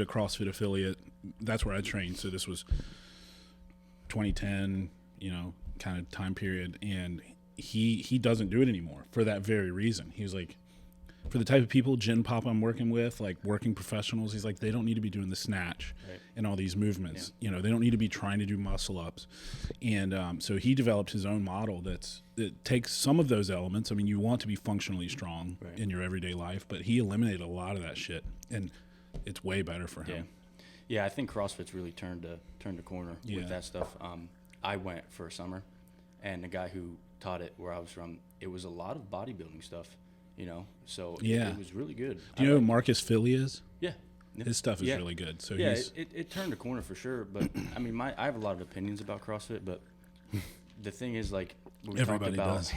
a CrossFit affiliate. That's where I trained. So this was 2010, kind of time period. And he doesn't do it anymore for that very reason. He was like, for the type of people, Gen Pop I'm working with, like working professionals, he's like, they don't need to be doing the snatch Right. and all these movements. They don't need to be trying to do muscle ups. And so he developed his own model that takes some of those elements. I mean, you want to be functionally strong Right. in your everyday life, but he eliminated a lot of that shit, and it's way better for him. Yeah, I think CrossFit's really turned a corner Yeah. with that stuff. I went for a summer, and the guy who taught it where I was from, it was a lot of bodybuilding stuff, So Yeah. it was really good. Do you know who Marcus Philly is? Yeah. His stuff is Yeah. really good. So Yeah, he's it turned a corner for sure. But I mean, I have a lot of opinions about CrossFit, but the thing is, like, we Everybody talked about, does.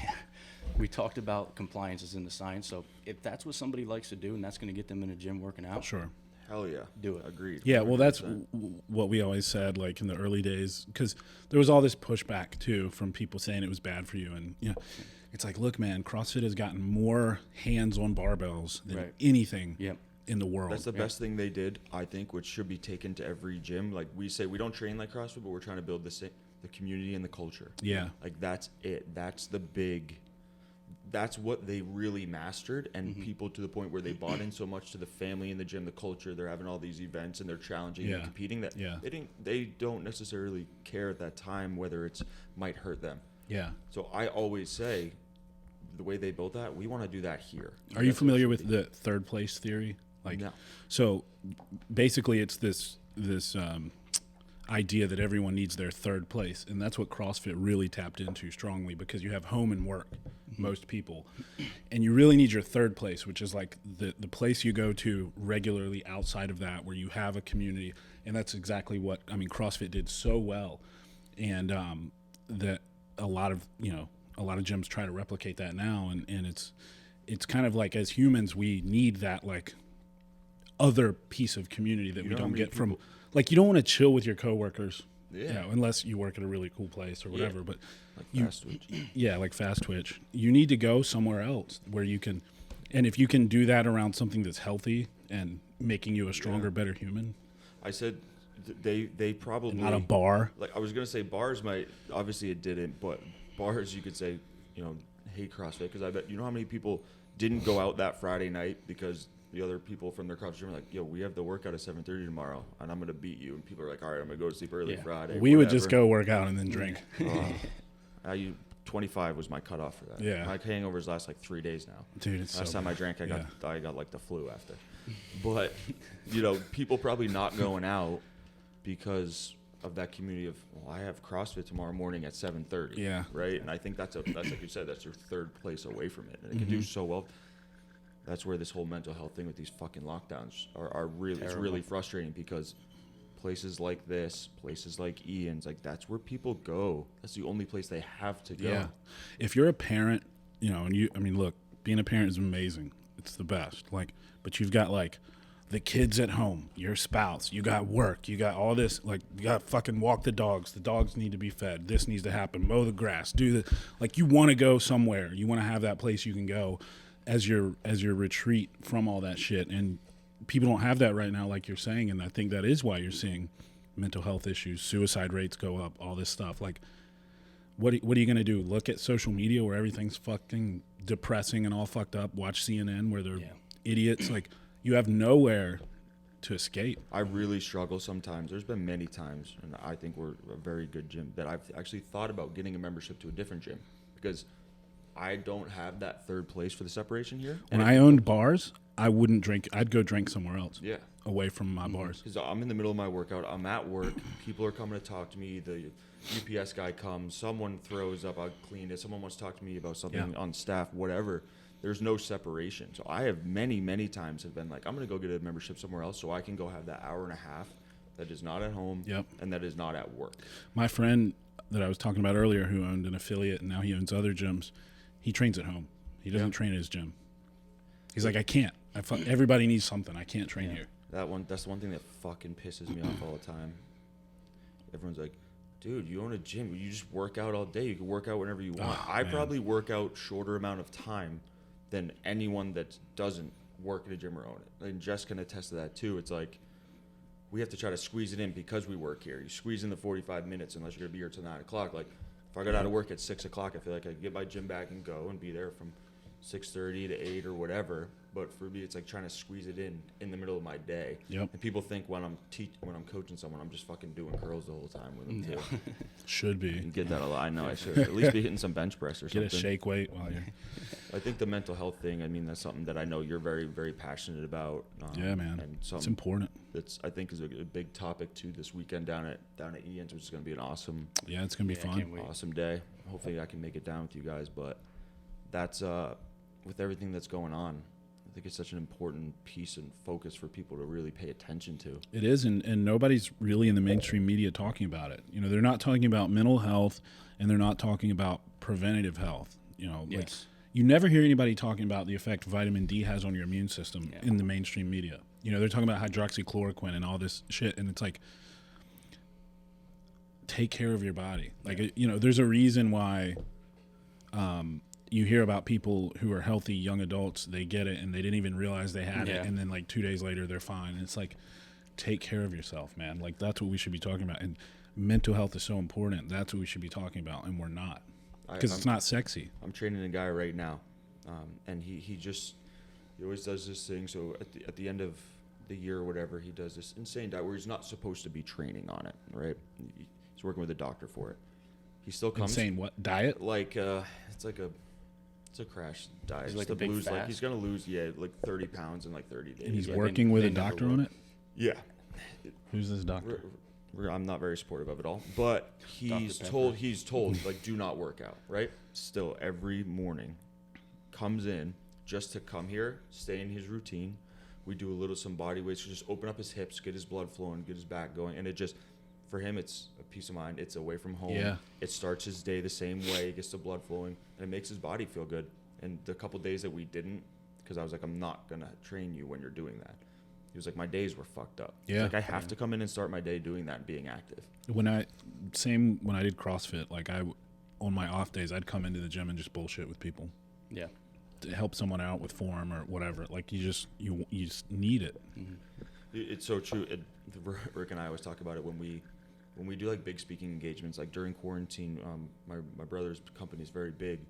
we talked about compliance is in the science. So if that's what somebody likes to do, and that's going to get them in a gym working out, sure. Hell yeah. do it. Agreed. Yeah, well, that's 100%. what we always said, like in the early days, because there was all this pushback too from people saying it was bad for you, and it's like, look, man, CrossFit has gotten more hands on barbells than Right. anything Yep. in the world. That's the best thing they did, I think, which should be taken to every gym. Like we say, we don't train like CrossFit, but we're trying to build the community and the culture. Yeah, Like that's it. That's what they really mastered, and people to the point where they bought in so much to the family in the gym, the culture. They're having all these events and they're challenging Yeah. and competing. That Yeah. they don't necessarily care at that time whether it's might hurt them. yeah. So I always say, the way they built that, we want to do that here. Are you That's what it familiar should with be. the third place theory? Like, No. so basically, it's this idea that everyone needs their third place, and that's what CrossFit really tapped into strongly, because you have home and work, most people, and you really need your third place, which is like the place you go to regularly outside of that, where you have a community. And that's exactly what CrossFit did so well, and that a lot of gyms try to replicate that now, and it's kind of like, as humans, we need that, like, other piece of community that You we know how don't many get from, people- like, you don't want to chill with your coworkers, Yeah. unless you work at a really cool place or whatever. But Like you- fast twitch. yeah, like Fast Twitch, you need to go somewhere else where you can, and if you can do that around something that's healthy and making you a stronger, better human, I said they probably not a bar. Like I was gonna say, bars might, obviously it didn't, but bars you could say, hate CrossFit, because I bet how many people didn't go out that Friday night because the other people from their CrossFit gym were like, yo, we have the workout at 7:30 tomorrow and I'm gonna beat you, and people are like, all right, I'm gonna go to sleep early Yeah. Friday. We would just whatever. go work out and then drink. 25 was my cutoff for that. Yeah. My hangovers last like 3 days now. Dude, it's Last so time I drank, I yeah. got like the flu after. But people probably not going out because of that community of, well, I have CrossFit tomorrow morning at 7:30. Yeah. Right. And I think that's like you said, that's your third place away from it, and it can do so well. That's where this whole mental health thing with these fucking lockdowns are really, it's really frustrating, because places like this, places like Ian's, like that's where people go. That's the only place they have to go. Yeah. If you're a parent, and look, being a parent is amazing. It's the best. Like, but you've got like the kids at home, your spouse, you got work, you got all this, like, you got to fucking walk the dogs need to be fed, this needs to happen, mow the grass, do the, like, you want to go somewhere, you want to have that place you can go. as your retreat from all that shit. And people don't have that right now, like you're saying. And I think that is why you're seeing mental health issues, suicide rates go up, all this stuff. Like, what are you going to do? Look at social media where everything's fucking depressing and all fucked up? Watch CNN where they're idiots? Like, you have nowhere to escape. I really struggle sometimes. There's been many times, and I think we're a very good gym, that I've actually thought about getting a membership to a different gym because I don't have that third place for the separation here. When I owned bars, I wouldn't drink. I'd go drink somewhere else. Yeah. Away from my bars. Because I'm in the middle of my workout. I'm at work. People are coming to talk to me. The UPS guy comes. Someone throws up. I'll clean it. Someone wants to talk to me about something on staff, whatever. There's no separation. So I have many times have been like, I'm going to go get a membership somewhere else so I can go have that hour and a half that is not at home and that is not at work. My friend that I was talking about earlier who owned an affiliate and now he owns other gyms, he trains at home. He doesn't train at his gym. He's like, I can't. Everybody needs something. I can't train here. That's the one thing that fucking pisses me off all the time. Everyone's like, dude, you own a gym. You just work out all day. You can work out whenever you want. I probably work out shorter amount of time than anyone that doesn't work at a gym or own it. And Jess can attest to that too. It's like we have to try to squeeze it in because we work here. You squeeze in the 45 minutes unless you're going to be here till 9 o'clock. Like if I got out of work at 6 o'clock, I feel like I could get my gym bag and go and be there from 6:30 to 8 or whatever. But for me, it's like trying to squeeze it in the middle of my day. Yep. And people think when I'm coaching someone, I'm just fucking doing curls the whole time with them too. Should be. And get that a lot. I know I should at least be hitting some bench press or something. Get a shake weight while you're. I think the mental health thing. I mean, that's something that I know you're very, very passionate about. Yeah, man. And it's important. That's I think is a big topic too this weekend down at Ian's, which is going to be an awesome. Yeah, it's going to be fun. Awesome day. Hopefully, I can make it down with you guys. But that's with everything that's going on. I think it's such an important piece and focus for people to really pay attention to. It is, and nobody's really in the mainstream media talking about it. You know, they're not talking about mental health, and they're not talking about preventative health. You know, like you never hear anybody talking about the effect vitamin D has on your immune system in the mainstream media. You know, they're talking about hydroxychloroquine and all this shit, and it's like, take care of your body. Like, you know, there's a reason why you hear about people who are healthy young adults, they get it and they didn't even realize they had it, and then like 2 days later they're fine. And it's like, take care of yourself, man. Like that's what we should be talking about. And mental health is so important. That's what we should be talking about, and we're not, because it's not sexy. I'm training a guy right now, and he always does this thing. So at the end of the year or whatever, he does this insane diet where he's not supposed to be training on it, right? He's working with a doctor for it. He still comes. Insane what diet? Like it's a crash diet. He's like a big fast. Like he's gonna lose like 30 pounds in like 30 days. And he's working with a doctor on it. Yeah. Who's this doctor? I'm not very supportive of it all, but he's told like do not work out, right? Still every morning comes in just to come here, stay in his routine. We do some body weights, so just open up his hips, get his blood flowing, get his back going, and it just for him it's a peace of mind. It's away from home. Yeah. It starts his day the same way, gets the blood flowing, and it makes his body feel good. And the couple days that we didn't, because I was like, I'm not gonna train you when you're doing that. He was like, my days were fucked up. Yeah. Like I have to come in and start my day doing that and being active. When I did CrossFit, like on my off days, I'd come into the gym and just bullshit with people. Yeah. To help someone out with form or whatever. Like you just need it. Mm-hmm. It's so true. Rick and I always talk about it when we do like big speaking engagements, like during quarantine. My brother's company is very big.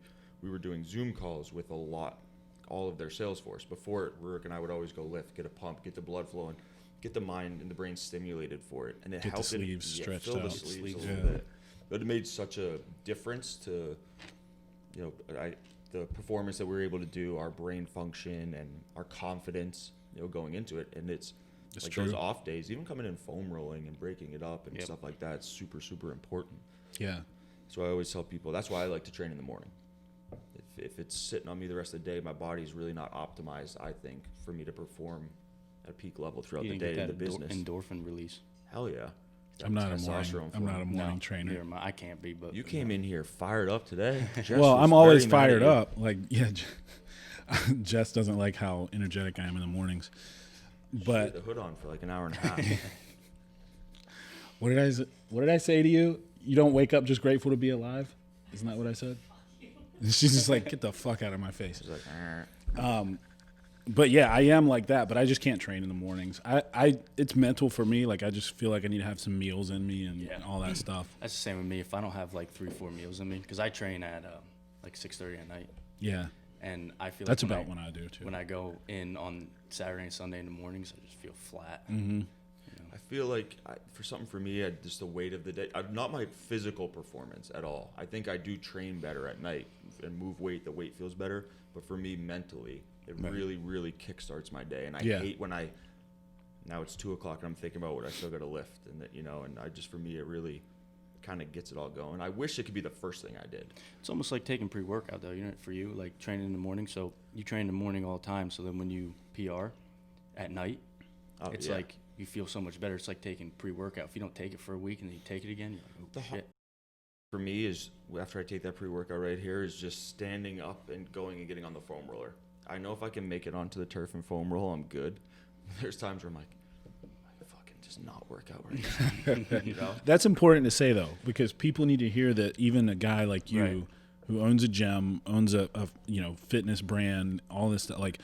We were doing Zoom calls with all of their sales force. Before it, Rick and I would always go lift, get a pump, get the blood flowing, get the mind and the brain stimulated for it, and it helped the sleeves stretched fill out. the sleeves a little bit. But it made such a difference to, the performance that we were able to do, our brain function and our confidence, going into it. And it's like true. Those off days, even coming in foam rolling and breaking it up and stuff like that, it's super, super important. Yeah. So I always tell people, that's why I like to train in the morning. If it's sitting on me the rest of the day, my body's really not optimized, I think, for me to perform at a peak level throughout the day in the business. Endorphin release. Hell yeah. I'm not a morning trainer. I can't be, but you came in here fired up today. Well, I'm always fired up. Like, Jess doesn't like how energetic I am in the mornings. But the hood on for like an hour and a half. What did I say to you? You don't wake up just grateful to be alive? Isn't that what I said? And she's just like, get the fuck out of my face. She's like, But yeah, I am like that, but I just can't train in the mornings. It's mental for me. Like I just feel like I need to have some meals in me and all that stuff. That's the same with me. If I don't have like 3-4 meals in me, because I train at like 6:30 at night. Yeah. And I feel That's like about when I do too. When I go in on Saturday and Sunday in the mornings, I just feel flat. Mm-hmm. I feel like for me, just the weight of the day, not my physical performance at all. I think I do train better at night and move weight. The weight feels better. But for me, mentally, it really, really kickstarts my day. And I hate when now it's 2 o'clock and I'm thinking about what I still got to lift. And that, and I just, for me, it really kind of gets it all going. I wish it could be the first thing I did. It's almost like taking pre-workout though, for you, like training in the morning. So you train in the morning all the time. So then when you PR at night, it's like you feel so much better. It's like taking pre-workout. If you don't take it for a week and then you take it again, you're like, oh, shit. For me is after I take that pre-workout right here is just standing up and going and getting on the foam roller. I know if I can make it onto the turf and foam roll, I'm good. There's times where I'm like, just not work out right now. That's important to say though, because people need to hear that even a guy like you who owns a gym, owns a fitness brand, all this stuff, like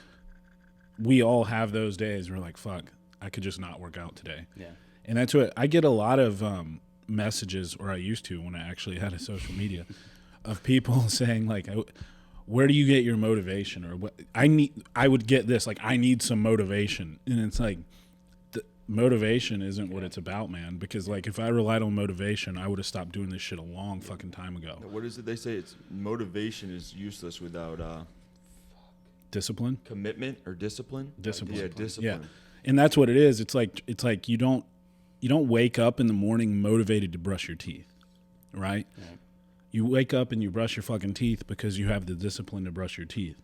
we all have those days where we're like, fuck, I could just not work out today. Yeah. And that's what I get a lot of messages, or I used to when I actually had a social media, of people saying like, where do you get your motivation? Or what I would get this, like, I need some motivation. And it's like, motivation isn't what it's about, man, because like if I relied on motivation, I would have stopped doing this shit a long fucking time ago. What is it they say? It's motivation is useless without discipline, commitment, or discipline. Yeah, discipline. Yeah, and that's what it is. It's like you don't wake up in the morning motivated to brush your teeth, right? You wake up and you brush your fucking teeth because you have the discipline to brush your teeth,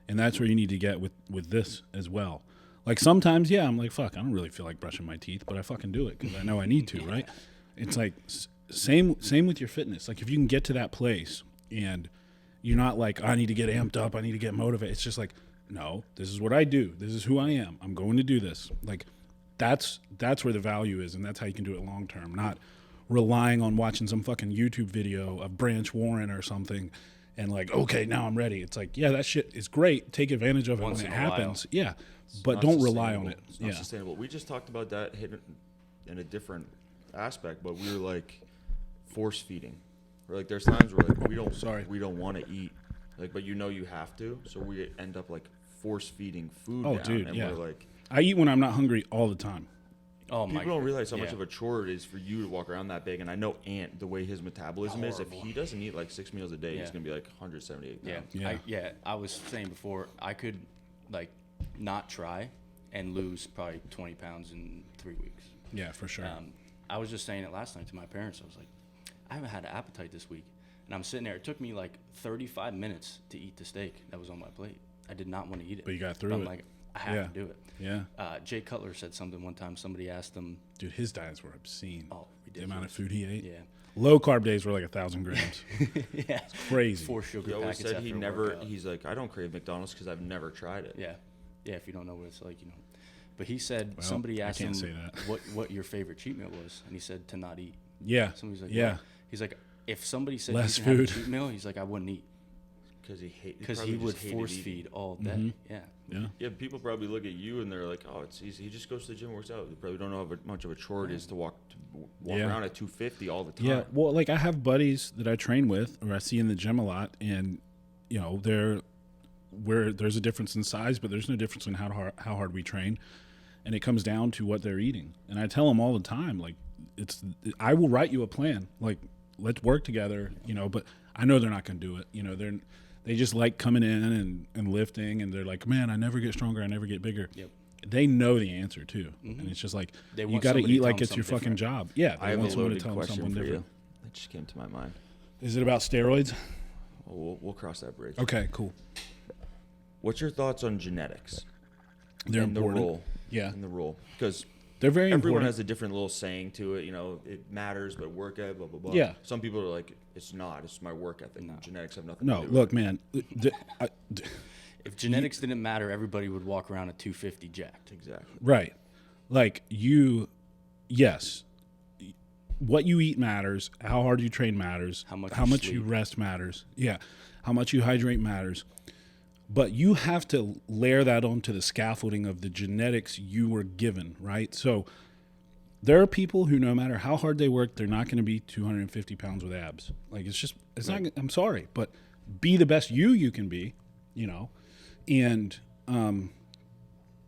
and that's where you need to get with this as well. Like sometimes, I'm like, fuck, I don't really feel like brushing my teeth, but I fucking do it because I know I need to, right? It's like same with your fitness. Like if you can get to that place and you're not like, I need to get amped up, I need to get motivated. It's just like, no, this is what I do. This is who I am. I'm going to do this. Like that's where the value is, and that's how you can do it long term, not relying on watching some fucking YouTube video of Branch Warren or something and like, okay, now I'm ready. It's like, yeah, that shit is great. Take advantage of it when it happens. Yeah. But don't rely on it. It's not sustainable. We just talked about that hidden in a different aspect, but we were like force feeding. Or like there's times where like we don't want to eat, like, but you have to, so we end up like force feeding food. Oh, down, dude, and yeah. We're like, I eat when I'm not hungry all the time. Oh, people don't realize how much of a chore it is for you to walk around that big. And I know Ant, the way his metabolism is, if he doesn't eat like 6 meals a day, he's gonna be like 178 pounds. I was saying before, I could like not try and lose probably 20 pounds in 3 weeks. Yeah, for sure. I was just saying it last night to my parents. I was like, I haven't had an appetite this week. And I'm sitting there. It took me like 35 minutes to eat the steak that was on my plate. I did not want to eat it. But you got through I'm it. like, I have to do it. Yeah. Jay Cutler said something one time. Somebody asked him. Dude, his diets were obscene. Oh, ridiculous. The amount of food he ate. Yeah. Low carb days were like 1,000 grams. Yeah. It's crazy. 4 sugar He always packets said after he a never. workout. He's like, I don't crave McDonald's because I've never tried it. Yeah. Yeah, if you don't know what it's like, But he said, somebody asked him what your favorite cheat meal was, and he said to not eat. Yeah. Somebody's like, yeah. What? He's like, if somebody said less you can food. have a cheat meal, he's like, I wouldn't eat. Because he would force feed all day. Mm-hmm. Yeah. Yeah, people probably look at you and they're like, "Oh, it's easy. He just goes to the gym, and works out." They probably don't know how much of a chore it is to walk around at 250 all the time. Yeah, well, like I have buddies that I train with, or I see in the gym a lot, and there's a difference in size, but there's no difference in how hard we train, and it comes down to what they're eating. And I tell them all the time, like, I will write you a plan, like, let's work together, but I know they're not going to do it. They just like coming in and lifting, and they're like, man, I never get stronger, I never get bigger. Yep. They know the answer too, and it's just like, you got to eat like it's your fucking job. Yeah, I have a loaded tell question them for different. you. That just came to my mind. Is it about steroids? We'll cross that bridge. Okay, cool. What's your thoughts on genetics? They're and important. the role. Yeah, and the role, because they're very everyone important. has a different little saying to it. It matters, but work ethic, blah blah blah. Yeah. Some people are like, it's not. It's my work ethic. No. Genetics have nothing. No, to do look, with it. man. If genetics didn't matter, everybody would walk around at 250 jacked. Exactly. Right. Like yes. What you eat matters. How hard you train matters. How much you rest matters. Yeah. How much you hydrate matters. but you have to layer that onto the scaffolding of the genetics you were given, right? So there are people who, no matter how hard they work, they're not going to be 250 pounds with abs. Like, it's not, I'm sorry, but be the best you can be, you know? And,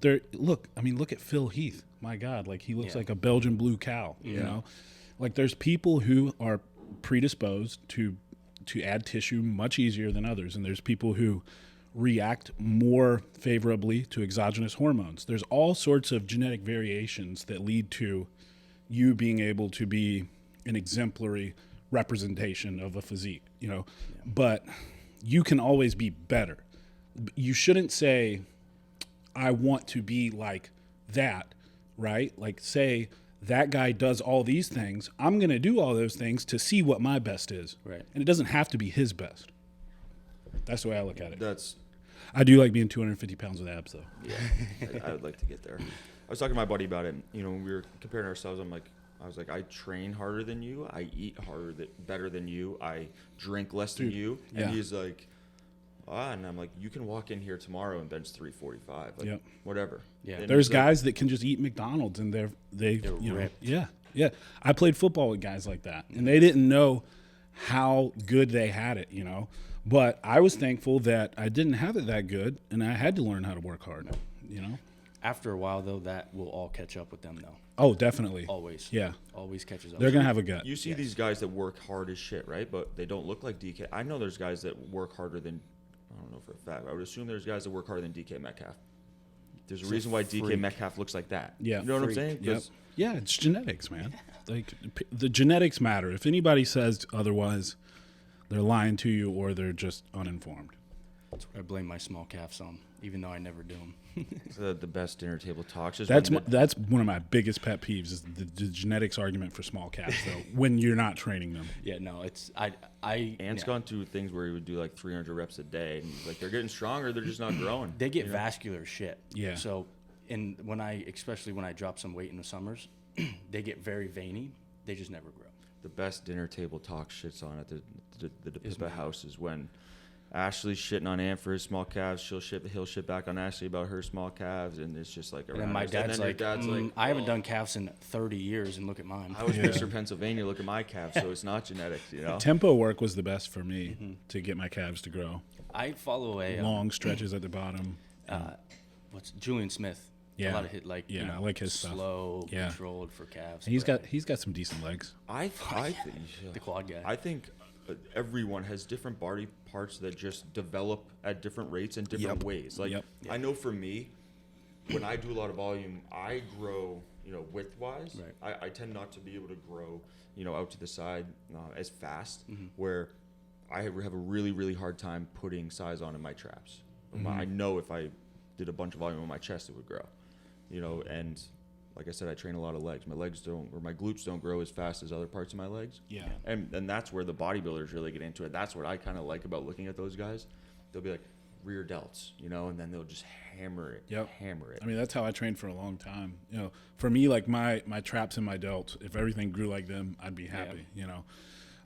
look at Phil Heath. My God, like, he looks like a Belgian blue cow, you know? Like, there's people who are predisposed to add tissue much easier than others. And there's people who react more favorably to exogenous hormones. There's all sorts of genetic variations that lead to you being able to be an exemplary representation of a physique, you know, but you can always be better. You shouldn't say, I want to be like that, right? Like, say that guy does all these things. I'm going to do all those things to see what my best is. Right. And it doesn't have to be his best. That's the way I look at it. I do like being 250 pounds with abs, though. Yeah, I would like to get there. I was talking to my buddy about it. You know, when we were comparing ourselves, I was like, I train harder than you. I eat better than you. I drink less than you. And he's like, and I'm like, you can walk in here tomorrow and bench 345. Like, whatever. Yeah. And there's guys that can just eat McDonald's and they're ripped. Yeah. I played football with guys like that, and they didn't know how good they had it, you know. But I was thankful that I didn't have it that good, and I had to learn how to work hard, you know. After a while, though, that will all catch up with them, though. Oh, definitely. Always. Yeah. Always catches up. They're going to have a gut. You see these guys that work hard as shit, right? But they don't look like DK. I know there's guys that work harder than, I don't know for a fact, I would assume there's guys that work harder than DK Metcalf. There's a reason why DK Metcalf looks like that. Yeah. You know what I'm saying? Yep. Yeah, it's genetics, man. Like, the genetics matter. If anybody says otherwise, they're lying to you or they're just uninformed. That's what I blame my small calves on, even though I never do them. The best dinner table talks. That's one of my biggest pet peeves is the genetics argument for small calves, though, when you're not training them. Yeah, no, it's Ant's gone through things where he would do like 300 reps a day, and like they're getting stronger, they're just not growing. They get vascular shit. Yeah. So, especially when I drop some weight in the summers, they get very veiny. They just never grow. The best dinner table talk shits on at the DiPippa house is when Ashley's shitting on Ant for his small calves. He'll shit back on Ashley about her small calves, and it's just like around. And my dad's like, I haven't done calves in 30 years, and look at mine. I was Mr. Pennsylvania. Look at my calves, so it's not genetics, you know. Tempo work was the best for me to get my calves to grow. I follow a long stretches at the bottom. What's Julian Smith? Yeah, a lot of hit like I like his slow, stuff. Controlled for calves. And he's got some decent legs. I think the quad guy. I think everyone has different body parts that just develop at different rates and different ways. Like I know for me, when I do a lot of volume, I grow, you know, width wise. Right. I tend not to be able to grow, you know, out to the side as fast. Where I have a really, really hard time putting size on in my traps. I know if I did a bunch of volume on my chest, it would grow. You know, and like I said, I train a lot of legs. My glutes don't grow as fast as other parts of my legs. Yeah. And that's where the bodybuilders really get into it. That's what I kind of like about looking at those guys. They'll be like rear delts, you know, and then they'll just hammer it. Hammer it. I mean, that's how I trained for a long time. You know, for me, like my traps and my delts, if everything grew like them, I'd be happy, you know.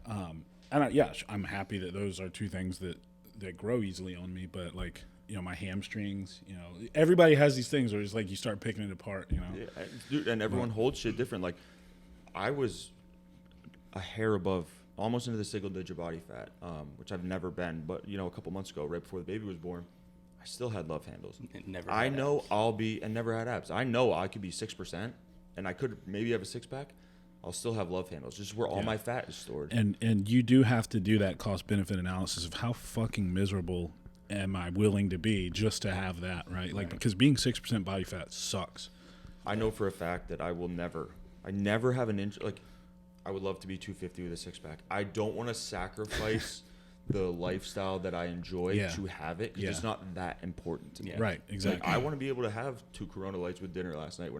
I'm happy that those are two things that grow easily on me, but like, you know, my hamstrings, you know, everybody has these things where it's like you start picking it apart, you know. Yeah, dude, and everyone holds shit different. Like, I was a hair above, almost into the single-digit body fat, which I've never been. But, you know, a couple months ago, right before the baby was born, I still had love handles. Never had abs. I know I could be 6%, and I could maybe have a six-pack. I'll still have love handles, just where all my fat is stored. And you do have to do that cost-benefit analysis of how fucking miserable am I willing to be just to have that, right? Like, because being 6% body fat sucks. I know for a fact that I never have an inch. Like, I would love to be 250 with a six-pack. I don't want to sacrifice the lifestyle that I enjoy to have it, because it's not that important to me. Right, exactly. Like, I want to be able to have 2 Corona Lights with dinner last night.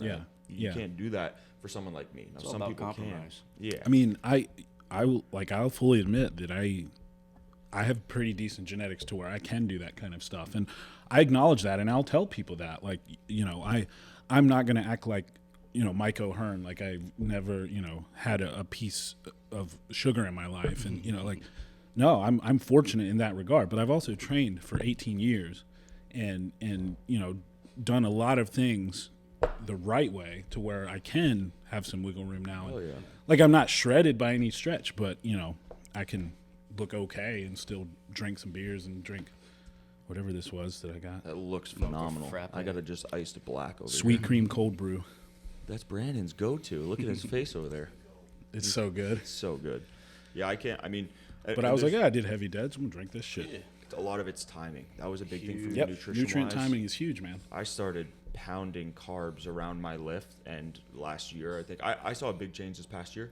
You can't do that for someone like me. Now, some people compromise. can. Yeah. I mean, I'll fully admit that I have pretty decent genetics to where I can do that kind of stuff. And I acknowledge that, and I'll tell people that. Like, you know, I'm not going to act like, you know, Mike O'Hearn, like I've never, you know, had a piece of sugar in my life. And, you know, like, no, I'm fortunate in that regard. But I've also trained for 18 years. and done a lot of things the right way to where I can have some wiggle room now. Oh, And, yeah. like, I'm not shredded by any stretch, but I can look okay and still drink some beers and drink whatever this was that I got. That looks phenomenal. frappe. I got to just iced black over Sweet here. cream cold brew. That's Brandon's go-to. Look at his face over there. It's so good. So good. Yeah, I can't. I mean, But I was like, I did heavy deads. I'm gonna drink this shit. a lot of it's timing. That was a big thing for me, Yep. nutrition-wise. Nutrient timing is huge, man. I started pounding carbs around my lift, and last year, I think I saw a big change this past year.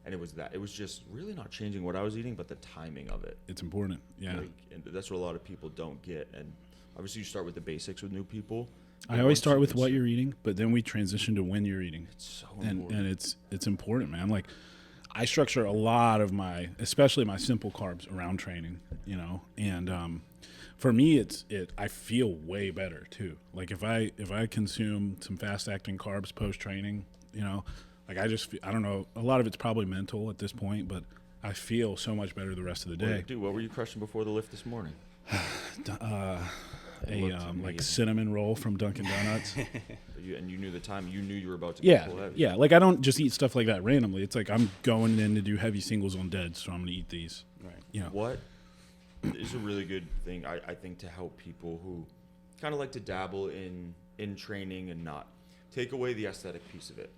And it was that. It was just really not changing what I was eating, but the timing of it. It's important. Yeah. Like, and that's what a lot of people don't get. And obviously, you start with the basics with new people. I always start with what you're eating, but then we transition to when you're eating. It's so and important. it's important, man. Like, I structure a lot of especially my simple carbs around training, and for me, I feel way better too. Like if I consume some fast acting carbs post training, like I don't know, a lot of it's probably mental at this point, but I feel so much better the rest of the day. Dude, what were you crushing before the lift this morning? Like cinnamon roll from Dunkin' Donuts. And you knew the time. You knew you were about to Yeah, go full heavy. yeah. Like I don't just eat stuff like that randomly. It's like I'm going in to do heavy singles on dead, so I'm gonna eat these. Right. What is a really good thing, I think, to help people who kind of like to dabble in training and not take away the aesthetic piece of it.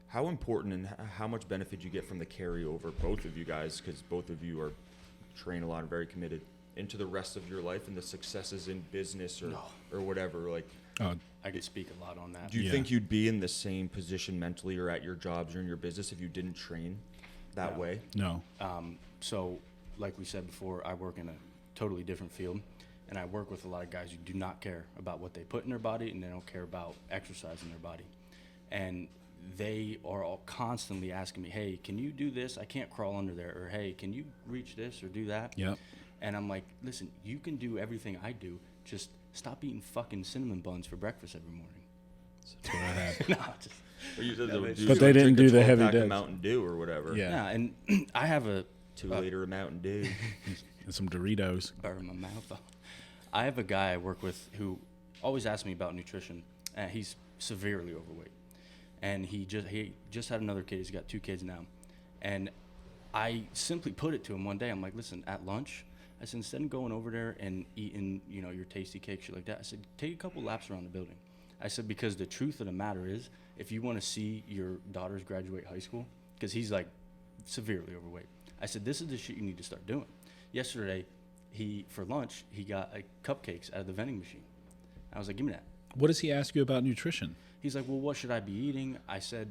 How important and how much benefit you get from the carryover, both of you guys, because both of you are train a lot and very committed, into the rest of your life and the successes in business or whatever. Like, I could speak a lot on that. do you think you'd be in the same position mentally or at your jobs or in your business if you didn't train that way? No. So, like we said before, I work in a totally different field, and I work with a lot of guys who do not care about what they put in their body, and they don't care about exercise in their body. And they are all constantly asking me, hey, can you do this? I can't crawl under there. Or, hey, can you reach this or do that? Yep. And I'm like, listen, you can do everything I do. Just stop eating fucking cinnamon buns for breakfast every morning. That's what I had. No, just, Or you said But they didn't do the heavy pack of deads. Mountain Dew or whatever. Yeah. yeah, and I have a 2 liter of Mountain Dew. And some Doritos. burn my mouth off. I have a guy I work with who always asks me about nutrition, and he's severely overweight. And he just had another kid. He's got 2 kids now. And I simply put it to him one day. I'm like, listen, at lunch, I said, instead of going over there and eating, your tasty cake, shit like that, I said, take a couple laps around the building. I said, because the truth of the matter is, if you want to see your daughters graduate high school, because he's like severely overweight, I said, this is the shit you need to start doing. Yesterday, for lunch, he got cupcakes out of the vending machine. I was like, give me that. What does he ask you about nutrition? He's like, well, what should I be eating? I said,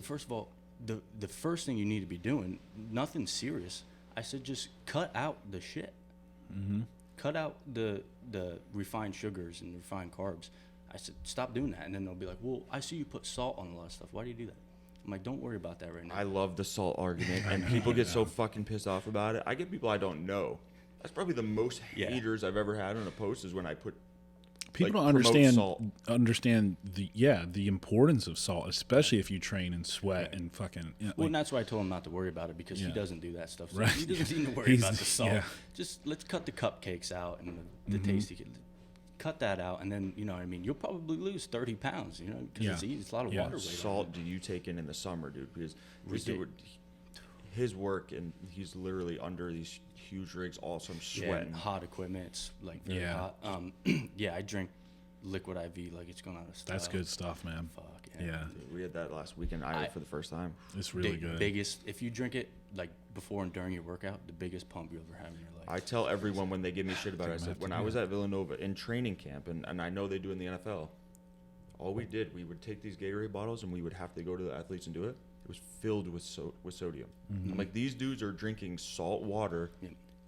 first of all, the first thing you need to be doing, nothing serious. I said, just cut out the shit. Mm-hmm. Cut out the refined sugars and refined carbs. I said, stop doing that. And then they'll be like, well, I see you put salt on a lot of stuff. Why do you do that? I'm like, don't worry about that right now. I love the salt argument, and people get so fucking pissed off about it. I get people I don't know. That's probably the most haters I've ever had on a post is when I put. People like, don't promote understand the importance of salt, especially if you train and sweat and fucking. Well, and that's why I told him not to worry about it, because he Yeah. doesn't do that stuff. So Right. he doesn't need to worry about the salt. Yeah. Just let's cut the cupcakes out and the tasty. Cut that out, and then you'll probably lose 30 pounds. Because it's a lot of Yeah. water weight. Salt do you take in the summer, dude? Because this dude his work, and he's literally under these huge rigs. Also, I'm Yeah, sweating. and hot equipment. It's like very hot. I drink liquid IV like it's going out of style. That's good stuff, man. Fuck Yeah, Dude, we had that last weekend. I for the first time. it's really good. Biggest, if you drink it like before and during your workout, the biggest pump you ever have in your life. I tell everyone when they give me shit about it, I said, when I was at Villanova in training camp, and I know they do in the NFL, all we did, we would take these Gatorade bottles and we would have to go to the athletes and do it. It was filled with sodium. I'm like, these dudes are drinking salt water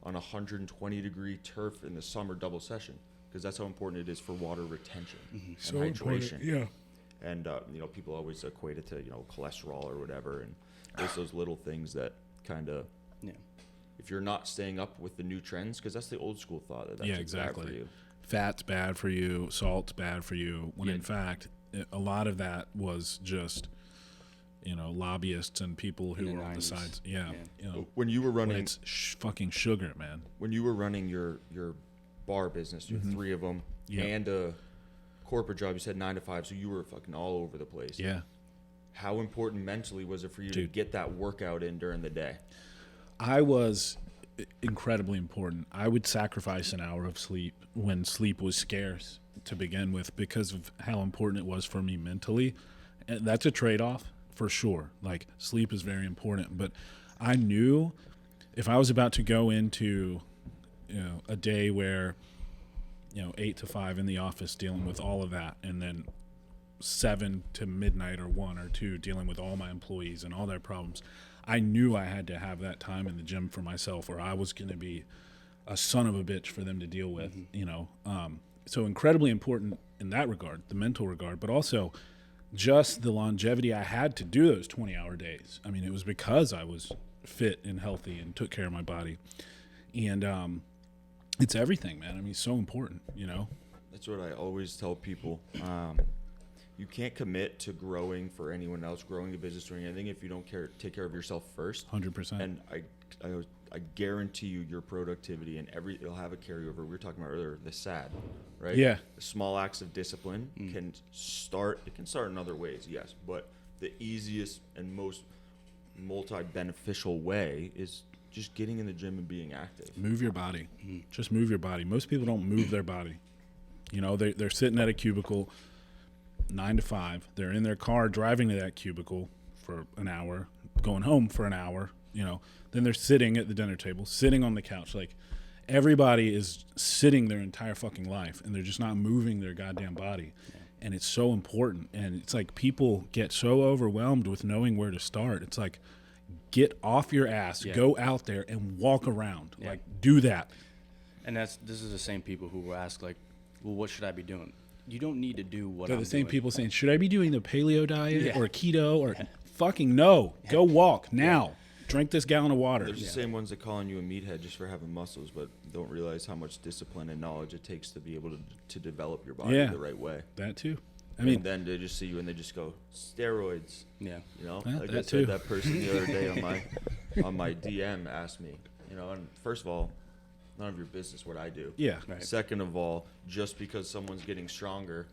on 120-degree turf in the summer double session, because that's how important it is for water retention and hydration. Yeah. And people always equate it to cholesterol or whatever, and there's those little things that kind of, if you're not staying up with the new trends, because that's the old school thought that that's bad for you. Fat's bad for you, salt's bad for you, when in fact a lot of that was just lobbyists and people who were on the 90s. sides. When you were when running, it's fucking sugar, man. when you were running your bar business, you have 3 of them, Yeah. and a corporate job. You said 9 to 5, so you were fucking all over the place. Yeah. How important mentally was it for you to Dude. get that workout in during the day? I was incredibly important. I would sacrifice an hour of sleep when sleep was scarce to begin with because of how important it was for me mentally. And that's a trade-off for sure. Like, sleep is very important, but I knew if I was about to go into, a day where, 8 to 5 in the office dealing with all of that, and then 7 to midnight or 1 or 2 dealing with all my employees and all their problems, I knew I had to have that time in the gym for myself, or I was going to be a son of a bitch for them to deal with. So incredibly important in that regard, the mental regard, but also just the longevity I had to do those 20-hour days. I mean, it was because I was fit and healthy and took care of my body. And it's everything, man. I mean, it's so important, That's what I always tell people. You can't commit to growing for anyone else, growing a business, doing anything if you don't take care of yourself first. 100%. And I guarantee you your productivity and it'll have a carryover. We were talking about earlier, the SAD, right? Yeah. The small acts of discipline can start in other ways, yes. But the easiest and most multi-beneficial way is just getting in the gym and being active. Move your body. Just move your body. Most people don't move their body. They're sitting at a cubicle 9 to 5. They're in their car driving to that cubicle for an hour, going home for an hour, Then they're sitting at the dinner table, sitting on the couch. Like, everybody is sitting their entire fucking life, and they're just not moving their goddamn body. And it's so important. And it's like people get so overwhelmed with knowing where to start. It's like, get off your ass, go out there and walk around. Like, do that. And this is the same people who will ask, like, well, what should I be doing? You don't need to do what They're I'm the same doing. people saying, should I be doing the paleo diet or keto or fucking no? Go walk now. Drink this gallon of water. There's the same ones that calling you a meathead just for having muscles, but don't realize how much discipline and knowledge it takes to be able to develop your body the right way. That too. And then they just see you and they just go, steroids. Yeah. Yeah, Like that I too. said, that person the other day on my DM asked me, and first of all, none of your business what I do. Yeah. Right. Second of all, just because someone's getting stronger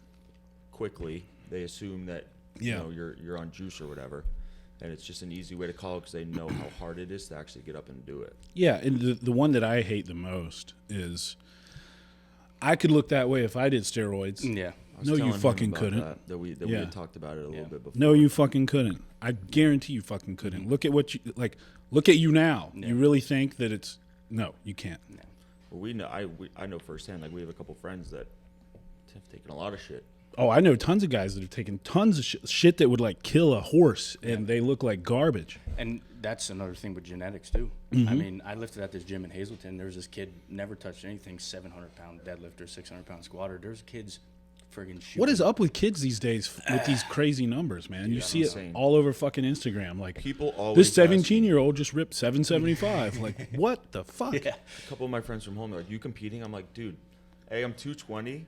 quickly, they assume that you're on juice or whatever, and it's just an easy way to call it because they know how hard it is to actually get up and do it. Yeah, and the one that I hate the most is I could look that way if I did steroids. Yeah. I was No, you telling him fucking about couldn't. That we had talked about it a little bit before. No, you fucking couldn't. I guarantee you fucking couldn't. Look at look at you now. Yeah. You really think that it's no, you can't. No. Well, we know. I know firsthand. Like, we have a couple friends that have taken a lot of shit. Oh, I know tons of guys that have taken tons of shit that would like kill a horse, and they look like garbage. And that's another thing with genetics too. I mean, I lifted at this gym in Hazleton. There was this kid never touched anything, 700-pound deadlifter, 600-pound squatter. There's kids friggin' shooting. What is up with kids these days with these crazy numbers, man? You see it insane. all over fucking Instagram. Like, People always this ask me- 17-year-old just ripped 775. Like, what the fuck? Yeah. A couple of my friends from home, they're like, you competing? I'm like, dude, I'm 220.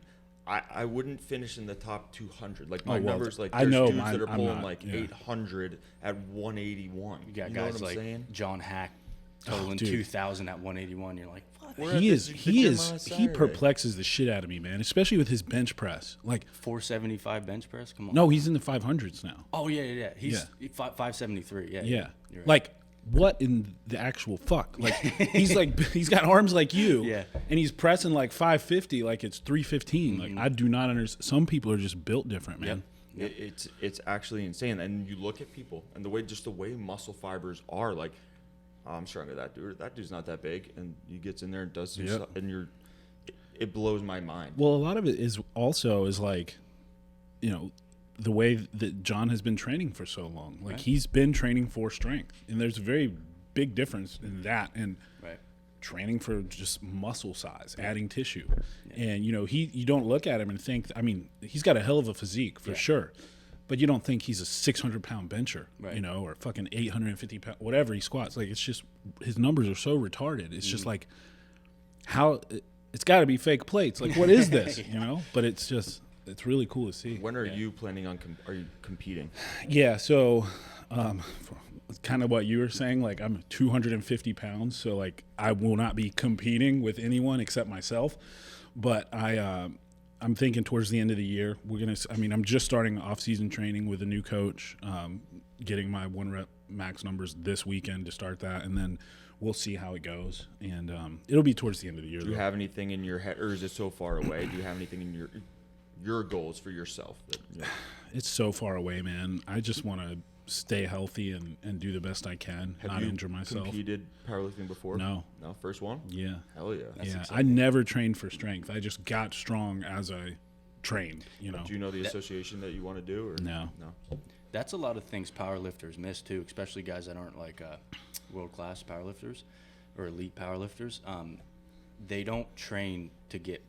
I wouldn't finish in the top 200. Like, my numbers, like, I there's know dudes mine- that are I'm pulling not, like yeah. 800 at 181. You got know guys what I'm like saying? John Hack totaling dude. 2,000 at 181. You're like, what? We're at He the is gym on he Saturday. perplexes the shit out of me, man. Especially with his bench press. Like, 475 bench press? Come on. no, he's in the 500s now. Oh, yeah. He's 573. Yeah. Yeah. You're right. Like, what in the actual fuck? Like, he's got arms like you. Yeah. And he's pressing like 550 like it's 315. Like, I do not understand. Some people are just built different, man. Yep. It's actually insane. And you look at people and the way muscle fibers are, like, oh, I'm stronger than that dude. That dude's not that big, and he gets in there and does some stuff, and it blows my mind. Well, a lot of it is also like, the way that John has been training for so long. Like, he's been training for strength, and there's a very big difference in that and Right. training for just muscle size, adding tissue. And you don't look at him and think, I mean, he's got a hell of a physique for sure, but you don't think he's a 600-pound bencher, Right. or fucking 850 pound, whatever he squats. Like, it's just his numbers are so retarded. It's just like, how it's got to be fake plates. Like, what is this? But it's really cool to see. When are you planning on are you competing? Yeah, so kind of what you were saying. Like, I'm 250 pounds, so like I will not be competing with anyone except myself. But I'm thinking towards the end of the year, I'm just starting off-season training with a new coach, getting my 1-rep max numbers this weekend to start that, and then we'll see how it goes. And it'll be towards the end of the year. Do you have anything in your head, or is it so far away? Do you have anything in your goals for yourself? It's so far away, man. I just want to stay healthy and do the best I can, Have not you injure myself. competed powerlifting before? No. First one? Yeah. Hell yeah. Yeah, I never trained for strength. I just got strong as I trained, Do you know the association that you want to do? Or? No. That's a lot of things powerlifters miss too, especially guys that aren't like world-class powerlifters or elite powerlifters. They don't train to get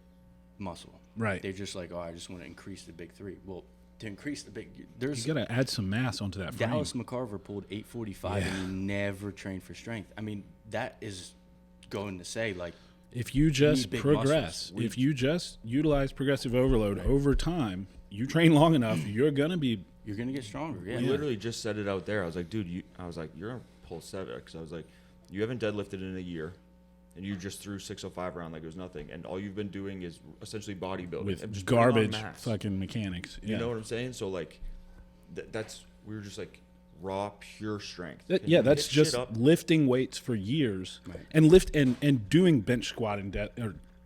muscle. Right. They're just like, I just want to increase the big three. Well, to increase the big, there's You got to add some mass onto that frame. Dallas McCarver pulled 845 and he never trained for strength. I mean, that is going to say like, if you just big progress, muscles. if you just utilize progressive overload over time, you train long enough, you're going to get stronger. Yeah. I literally just said it out there. I was like, dude, you're on pull 7, because I was like, you haven't deadlifted in a year, and you just threw 605 around like it was nothing, and all you've been doing is essentially bodybuilding with and just putting on garbage mass. fucking mechanics. You know what I'm saying? So like, we were just like raw, pure strength. That's Pick just shit up. lifting weights for years, and and doing bench squat and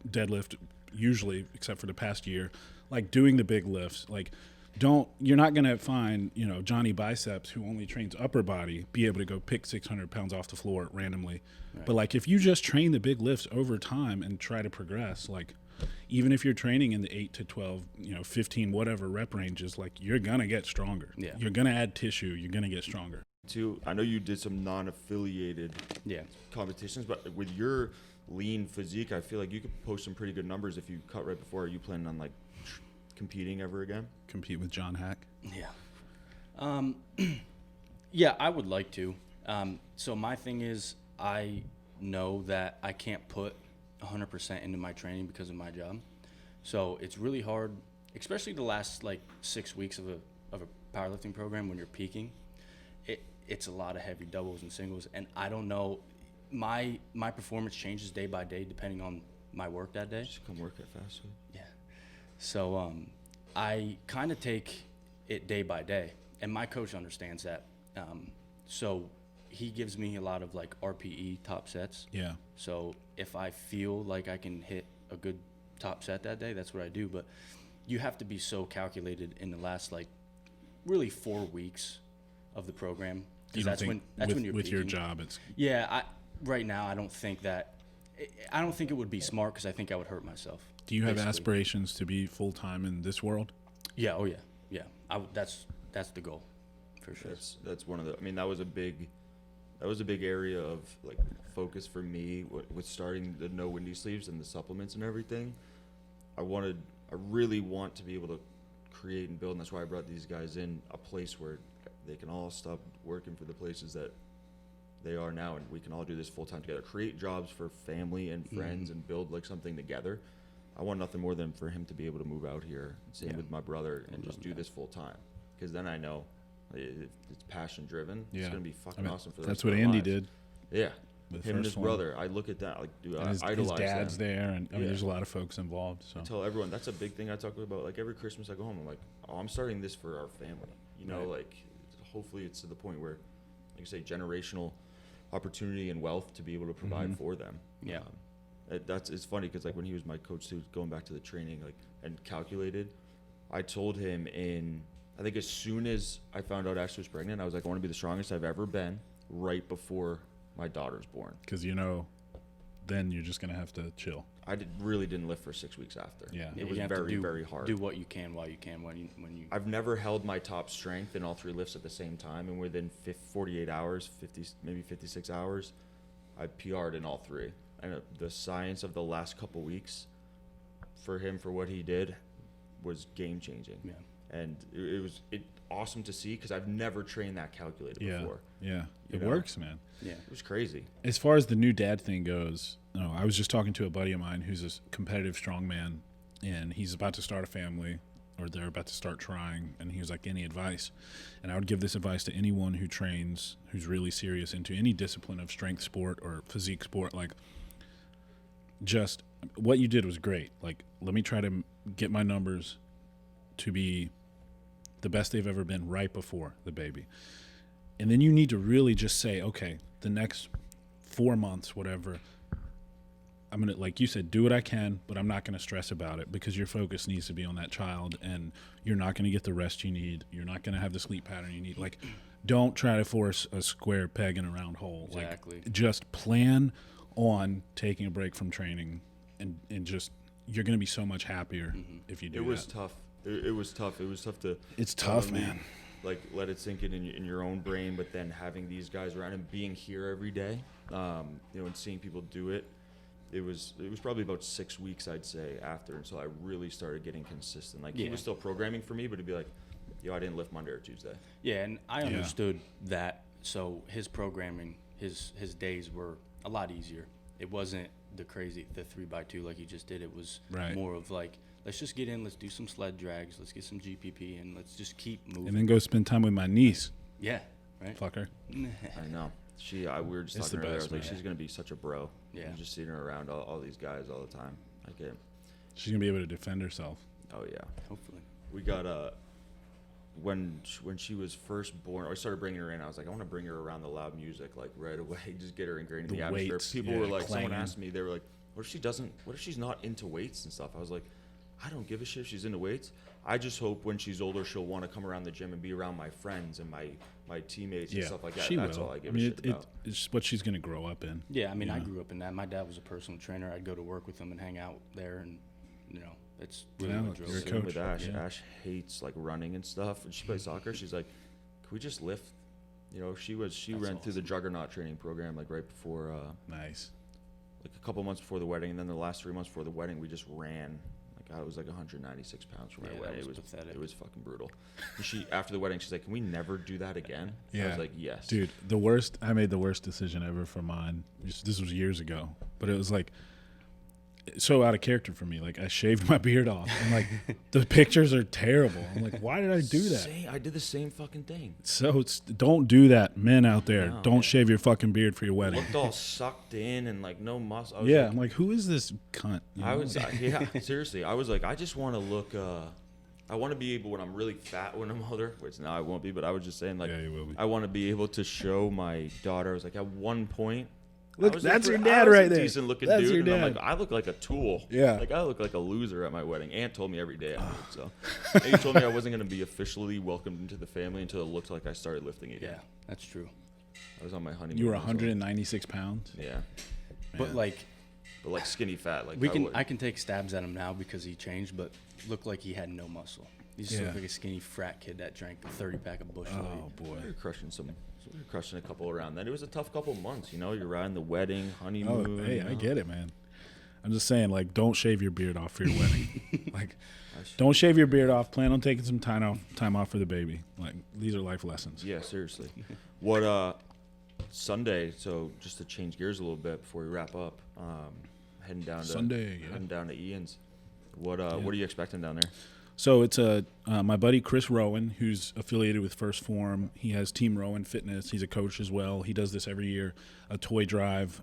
deadlift usually, except for the past year, like doing the big lifts. Like, you're not gonna find Johnny Biceps, who only trains upper body, be able to go pick 600 pounds off the floor randomly. Right. But like, if you just train the big lifts over time and try to progress, like, even if you're training in the 8 to 12, 15, whatever rep ranges, like, you're gonna get stronger. Yeah. You're gonna add tissue. You're gonna get stronger. I know you did some non-affiliated competitions, but with your lean physique, I feel like you could post some pretty good numbers if you cut right before. Are you planning on like competing ever again? Compete with John Hack? Yeah. Yeah, I would like to. So my thing is, I know that I can't put 100% into my training because of my job. So it's really hard, especially the last like 6 weeks of a powerlifting program when you're peaking. It's a lot of heavy doubles and singles, and I don't know. My performance changes day by day depending on my work that day. Just come work at fast food. Yeah. So I kind of take it day by day, and my coach understands that. So he gives me a lot of like RPE top sets. Yeah. So if I feel like I can hit a good top set that day, that's what I do. But you have to be so calculated in the last like really 4 weeks of the program. You don't that's think when you're with your peaking. job, it's Right now I don't think it would be smart, because I think I would hurt myself. Do you have basically. aspirations to be full time in this world? Yeah. Oh yeah. That's the goal, for sure. That's one of the. I mean, that was a big area of like focus for me with starting the No Windy Sleeves and the supplements and everything. I really want to be able to create and build, and that's why I brought these guys in, a place where they can all stop working for the places that they are now, and we can all do this full time together, create jobs for family and friends, and build like something together. I want nothing more than for him to be able to move out here, same with my brother, and just do this full time, because then I know it's passion driven. It's gonna be fucking awesome for them. That's what Andy did. Yeah, The him and his first one. brother. I look at that like, dude, I His idolize dad's them. there, and I mean, there's a lot of folks involved. So I tell everyone that's a big thing I talk about. Like every Christmas I go home, I'm like, oh, I'm starting this for our family. Like hopefully it's to the point where, like you say, generational opportunity and wealth to be able to provide for them. Yeah. It's funny because like when he was my coach too, going back to the training and calculated, I told him I think as soon as I found out Ashley was pregnant, I was like, I want to be the strongest I've ever been right before my daughter's born. because then you're just gonna have to chill. I really didn't lift for 6 weeks after. Yeah. It was you have to very, very hard. Do what you can while you can when you. I've never held my top strength in all 3 lifts at the same time, and within 48 hours, 50, maybe 56 hours, I PR'd in all 3. And the science of the last couple weeks for him, for what he did, was game changing. Yeah. And it was awesome to see, because I've never trained that calculated before. Yeah, it know? works, man. Yeah. It was crazy. As far as the new dad thing goes, I was just talking to a buddy of mine who's a competitive strongman, and he's about to start a family or they're about to start trying, and he was like, any advice? And I would give this advice to anyone who trains, who's really serious into any discipline of strength sport or physique sport. Like, just what you did was great. Like, let me try to get my numbers to be the best they've ever been right before the baby. And then you need to really just say, okay, the next 4 months, whatever, I'm going to, like you said, do what I can, but I'm not going to stress about it, because your focus needs to be on that child, and you're not going to get the rest you need. You're not going to have the sleep pattern you need. Like, don't try to force a square peg in a round hole. Exactly. Like, just plan on taking a break from training, and just, you're going to be so much happier if you do that. It was tough. It was tough. It was tough to. It's tough, man. Like, let it sink in your own brain, but then having these guys around and being here every day, and seeing people do it. It was probably about 6 weeks, I'd say, after until I really started getting consistent. Like, he was still programming for me, but it'd be like, yo, I didn't lift Monday or Tuesday. Yeah, and I understood that. So his programming, his days were a lot easier. It wasn't the 3x2 like he just did. It was more of like, let's just get in, let's do some sled drags, let's get some GPP, and let's just keep moving. And then go spend time with my niece. Yeah, right. Fucker. I know. We were just talking earlier. I was like, she's gonna be such a bro. Yeah. And just seeing her around all these guys all the time. I get it. She's gonna be able to defend herself. Oh yeah. Hopefully. We got when she was first born, I started bringing her in. I was like, I want to bring her around the loud music like right away. Just get her ingrained in the atmosphere. Weights, People were like, clanging. someone asked me, they were like, what if she's not into weights and stuff? I was like, I don't give a shit if she's into weights. I just hope when she's older, she'll want to come around the gym and be around my friends and my teammates and stuff like that. That's all I give a shit about. It's what she's going to grow up in. Yeah, I mean, I grew up in that. My dad was a personal trainer. I'd go to work with him and hang out there, and, it's really what drove you're a it. coach. Same with Ash. Yeah. Ash hates like running and stuff. And she plays soccer. She's like, can we just lift? She ran through the juggernaut training program like right before Nice. like a couple months before the wedding, and then the last 3 months before the wedding, we just ran. Like, I was like 196 pounds from my wedding. That was pathetic. It was fucking brutal. And after the wedding, she's like, "Can we never do that again?" Yeah. I was like, "Yes, Dude, I made the worst decision ever for mine. This was years ago, but it was like so out of character for me. Like, I shaved my beard off, and like the pictures are terrible. I'm like, why did I do that? I did the same fucking thing. So don't do that, men out there. No, don't man. shave your fucking beard for your wedding. Looked all sucked in and like no muscle. I'm like, who is this cunt? You I know? was seriously. I was like, I just want to look. I want to be able, when I'm really fat when I'm older, which now I won't be, but I was just saying, like, Yeah, you will be. I want to be able to show my daughter. I was like, at one point, Look, I was that's a your pre- dad I was right a there. decent looking That's dude, your and I'm dad. like, I look like a tool. Yeah. Like, I look like a loser at my wedding. Aunt told me every day. So, and he told me I wasn't going to be officially welcomed into the family until it looked like I started lifting again. Yeah, that's true. I was on my honeymoon. You were as well. 196 pounds. Yeah, But like, skinny fat. Like I can take stabs at him now because he changed, but looked like he had no muscle. He just looked like a skinny frat kid that drank a 30-pack of Busch Light. Oh boy. We were crushing a couple around then. It was a tough couple months, You're riding the wedding, honeymoon. Oh, hey, I get it, man. I'm just saying, like, don't shave your beard off for your wedding. Like, don't shave your beard off. Plan on taking some time off for the baby. Like, these are life lessons. Yeah, seriously. What Sunday? So just to change gears a little bit before we wrap up, heading down to Ian's. What are you expecting down there? So it's my buddy Chris Rowan, who's affiliated with First Form. He has Team Rowan Fitness. He's a coach as well. He does this every year, a toy drive,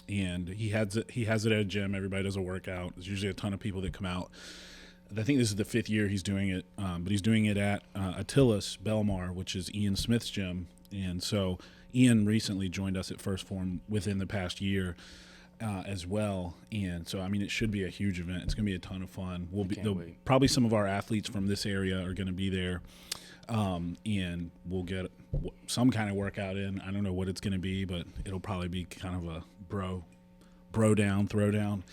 and he has it at a gym. Everybody does a workout. There's usually a ton of people that come out. I think this is the 5th year he's doing it, but he's doing it at Attilas Belmar, which is Ian Smith's gym. And so Ian recently joined us at First Form within the past year. As well, and so I mean, it should be a huge event. It's going to be a ton of fun. Probably some of our athletes from this area are going to be there, and we'll get some kind of workout in. I don't know what it's going to be, but it'll probably be kind of a bro down, throw down,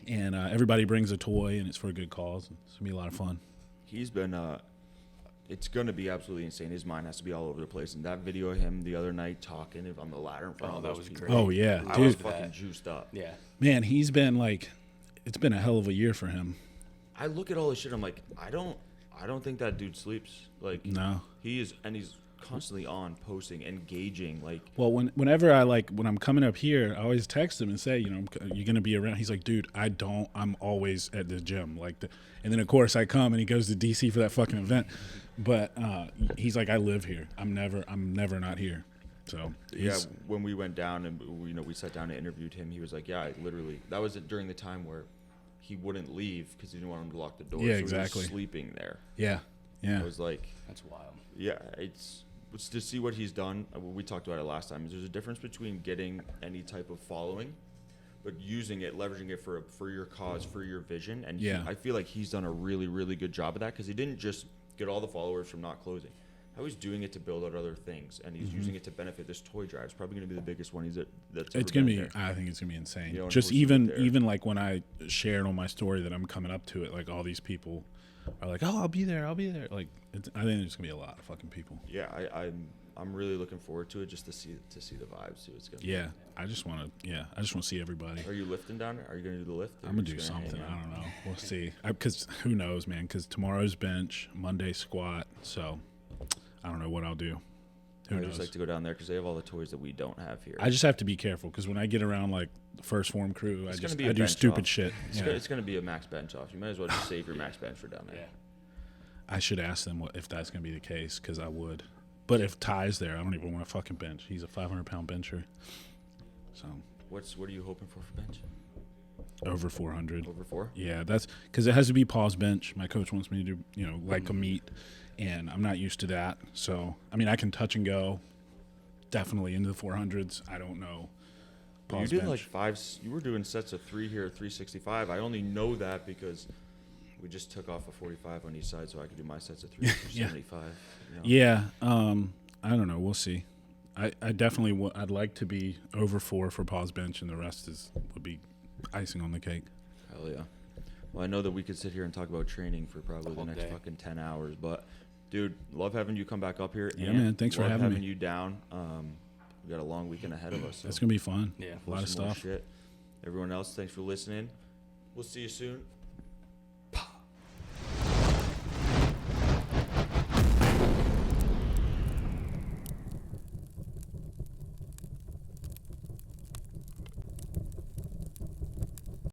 and everybody brings a toy, and it's for a good cause. It's going to be a lot of fun. He's been it's going to be absolutely insane. His mind has to be all over the place. And that video of him the other night talking on the ladder in front of that those was people. great. Oh yeah, I dude. was fucking juiced up. Yeah. Man, he's been like, it's been a hell of a year for him. I look at all this shit. I'm like, I don't think that dude sleeps. Like, No. he is, and he's constantly on, posting, engaging. Like, Well, whenever when I'm coming up here, I always text him and say, you know, you're gonna be around. He's like, dude, I'm always at the gym. And then of course I come and he goes to DC for that fucking event. But he's like, I live here. I'm never not here. So yeah, when we went down and we sat down and interviewed him, he was like, yeah, that was during the time where he wouldn't leave because he didn't want him to lock the door. Yeah, so exactly. He was sleeping there. Yeah. I was like, That's wild. yeah, it's to see what he's done. We talked about it last time. There's a difference between getting any type of following, but leveraging it for your cause, for your vision. And I feel like he's done a really, really good job of that because he didn't just get all the followers from not closing. Now he's doing it to build out other things, and he's using it to benefit this toy drive. It's probably going to be the biggest one that's ever it's gonna been be. there. I think it's gonna be insane. You know, Just and we'll see it there. even like when I shared on my story that I'm coming up to it, like all these people are like, "Oh, I'll be there. Like, I think there's gonna be a lot of fucking people. Yeah, I'm really looking forward to it just to see the vibes too. It's gonna Yeah, I just want to see everybody. Are you lifting down there? Are you gonna do the lift? I'm gonna do something. I don't know. We'll see. Because who knows, man? Because tomorrow's bench, Monday squat. So I don't know what I'll do. Who I knows? just like to go down there because they have all the toys that we don't have here. I just have to be careful because when I get around like the first form crew, I do bench stupid off. shit. It's gonna be a max bench off. You might as well just save your max bench for down there. Yeah. I should ask them if that's gonna be the case because I would. But if Ty's there, I don't even want to fucking bench. He's a 500-pound bencher. So What are you hoping for bench? over 400. Over 4? Yeah, that's because it has to be pause bench. My coach wants me to do, like a meet, and I'm not used to that. So, I mean, I can touch and go definitely into the 400s. I don't know. You Pause did bench. like 5. You were doing sets of 3 here, 365. I only know that because we just took off a 45 on each side, so I could do my sets of 3 for 75. Yeah, I don't know. We'll see. I definitely I'd like to be over 4 for pause bench, and the rest would be icing on the cake. Hell yeah. Well, I know that we could sit here and talk about training for probably the next day. fucking 10 hours, but dude, love having you come back up here. Yeah, and man. Thanks for love having having me. you down. We got a long weekend ahead of us. So That's gonna be fun. Yeah. a lot of some more stuff. shit. Everyone else, thanks for listening. We'll see you soon.